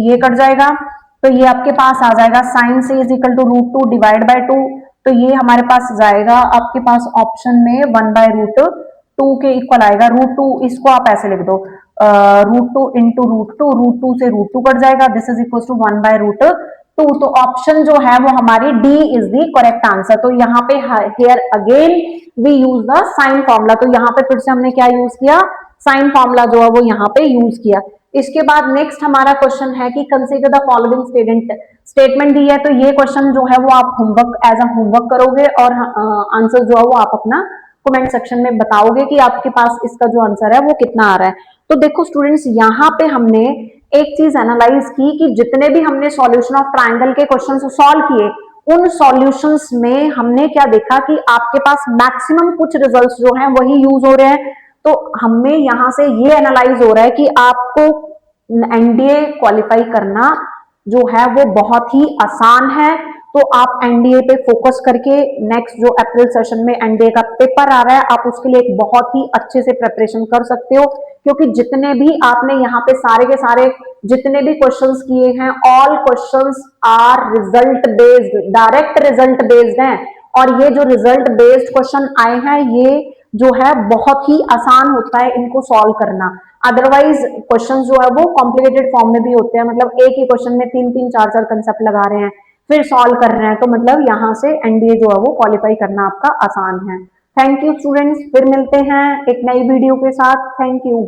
ये कट जाएगा, तो ये आपके पास आ जाएगा sine C is equal to √2 divide by 2, तो ये हमारे पास जाएगा आपके पास ऑप्शन में 1 बाय √2 के इक्वल आएगा, √2 इसको आप ऐसे लिख दो, √2 इंटू √2 से √2 कट जाएगा, this is equal to 1 by √2, तो ऑप्शन जो है वो हमारी D is the correct answer. तो यहाँ पे here again we use the sine formula, तो यहाँ पे फिर से हमने क्या यूज किया, साइन फॉर्मूला जो है वो यहाँ पे यूज किया। इसके बाद नेक्स्ट हमारा क्वेश्चन है कि कंसीडर द फॉलोइंग स्टेटमेंट दी है, तो ये क्वेश्चन जो है वो आप होमवर्क एज अ होमवर्क करोगे, और आंसर जो है वो आप अपना कमेंट सेक्शन में बताओगे कि आपके पास इसका जो आंसर है वो कितना आ रहा है। तो देखो स्टूडेंट्स, यहाँ पे हमने एक चीज एनालाइज की कि जितने भी हमने सॉल्यूशन ऑफ ट्राइंगल के क्वेश्चन सॉल्व किए, उन सॉल्यूशंस में हमने क्या देखा कि आपके पास मैक्सिमम कुछ रिजल्ट्स जो हैं वही यूज हो रहे हैं। तो हमें यहां से ये एनालाइज हो रहा है कि आपको एनडीए क्वालिफाई करना जो है वो बहुत ही आसान है, तो आप एनडीए पे फोकस करके नेक्स्ट जो अप्रैल सेशन में एनडीए का पेपर आ रहा है, आप उसके लिए एक बहुत ही अच्छे से प्रिपरेशन कर सकते हो, क्योंकि जितने भी आपने यहाँ पे सारे के सारे जितने भी क्वेश्चंस किए हैं, all questions are result based, direct result based हैं, और ये जो रिजल्ट बेस्ड क्वेश्चन आए हैं ये जो है बहुत ही आसान होता है इनको सॉल्व करना। अदरवाइज क्वेश्चन जो है वो कॉम्प्लिकेटेड फॉर्म में भी होते हैं, मतलब एक ही क्वेश्चन में 3-3 4-4 कंसेप्ट लगा रहे हैं फिर सॉल्व कर रहे हैं, तो मतलब यहाँ से एनडीए जो है वो क्वालिफाई करना आपका आसान है। थैंक यू स्टूडेंट्स, फिर मिलते हैं एक नई वीडियो के साथ। Thank you.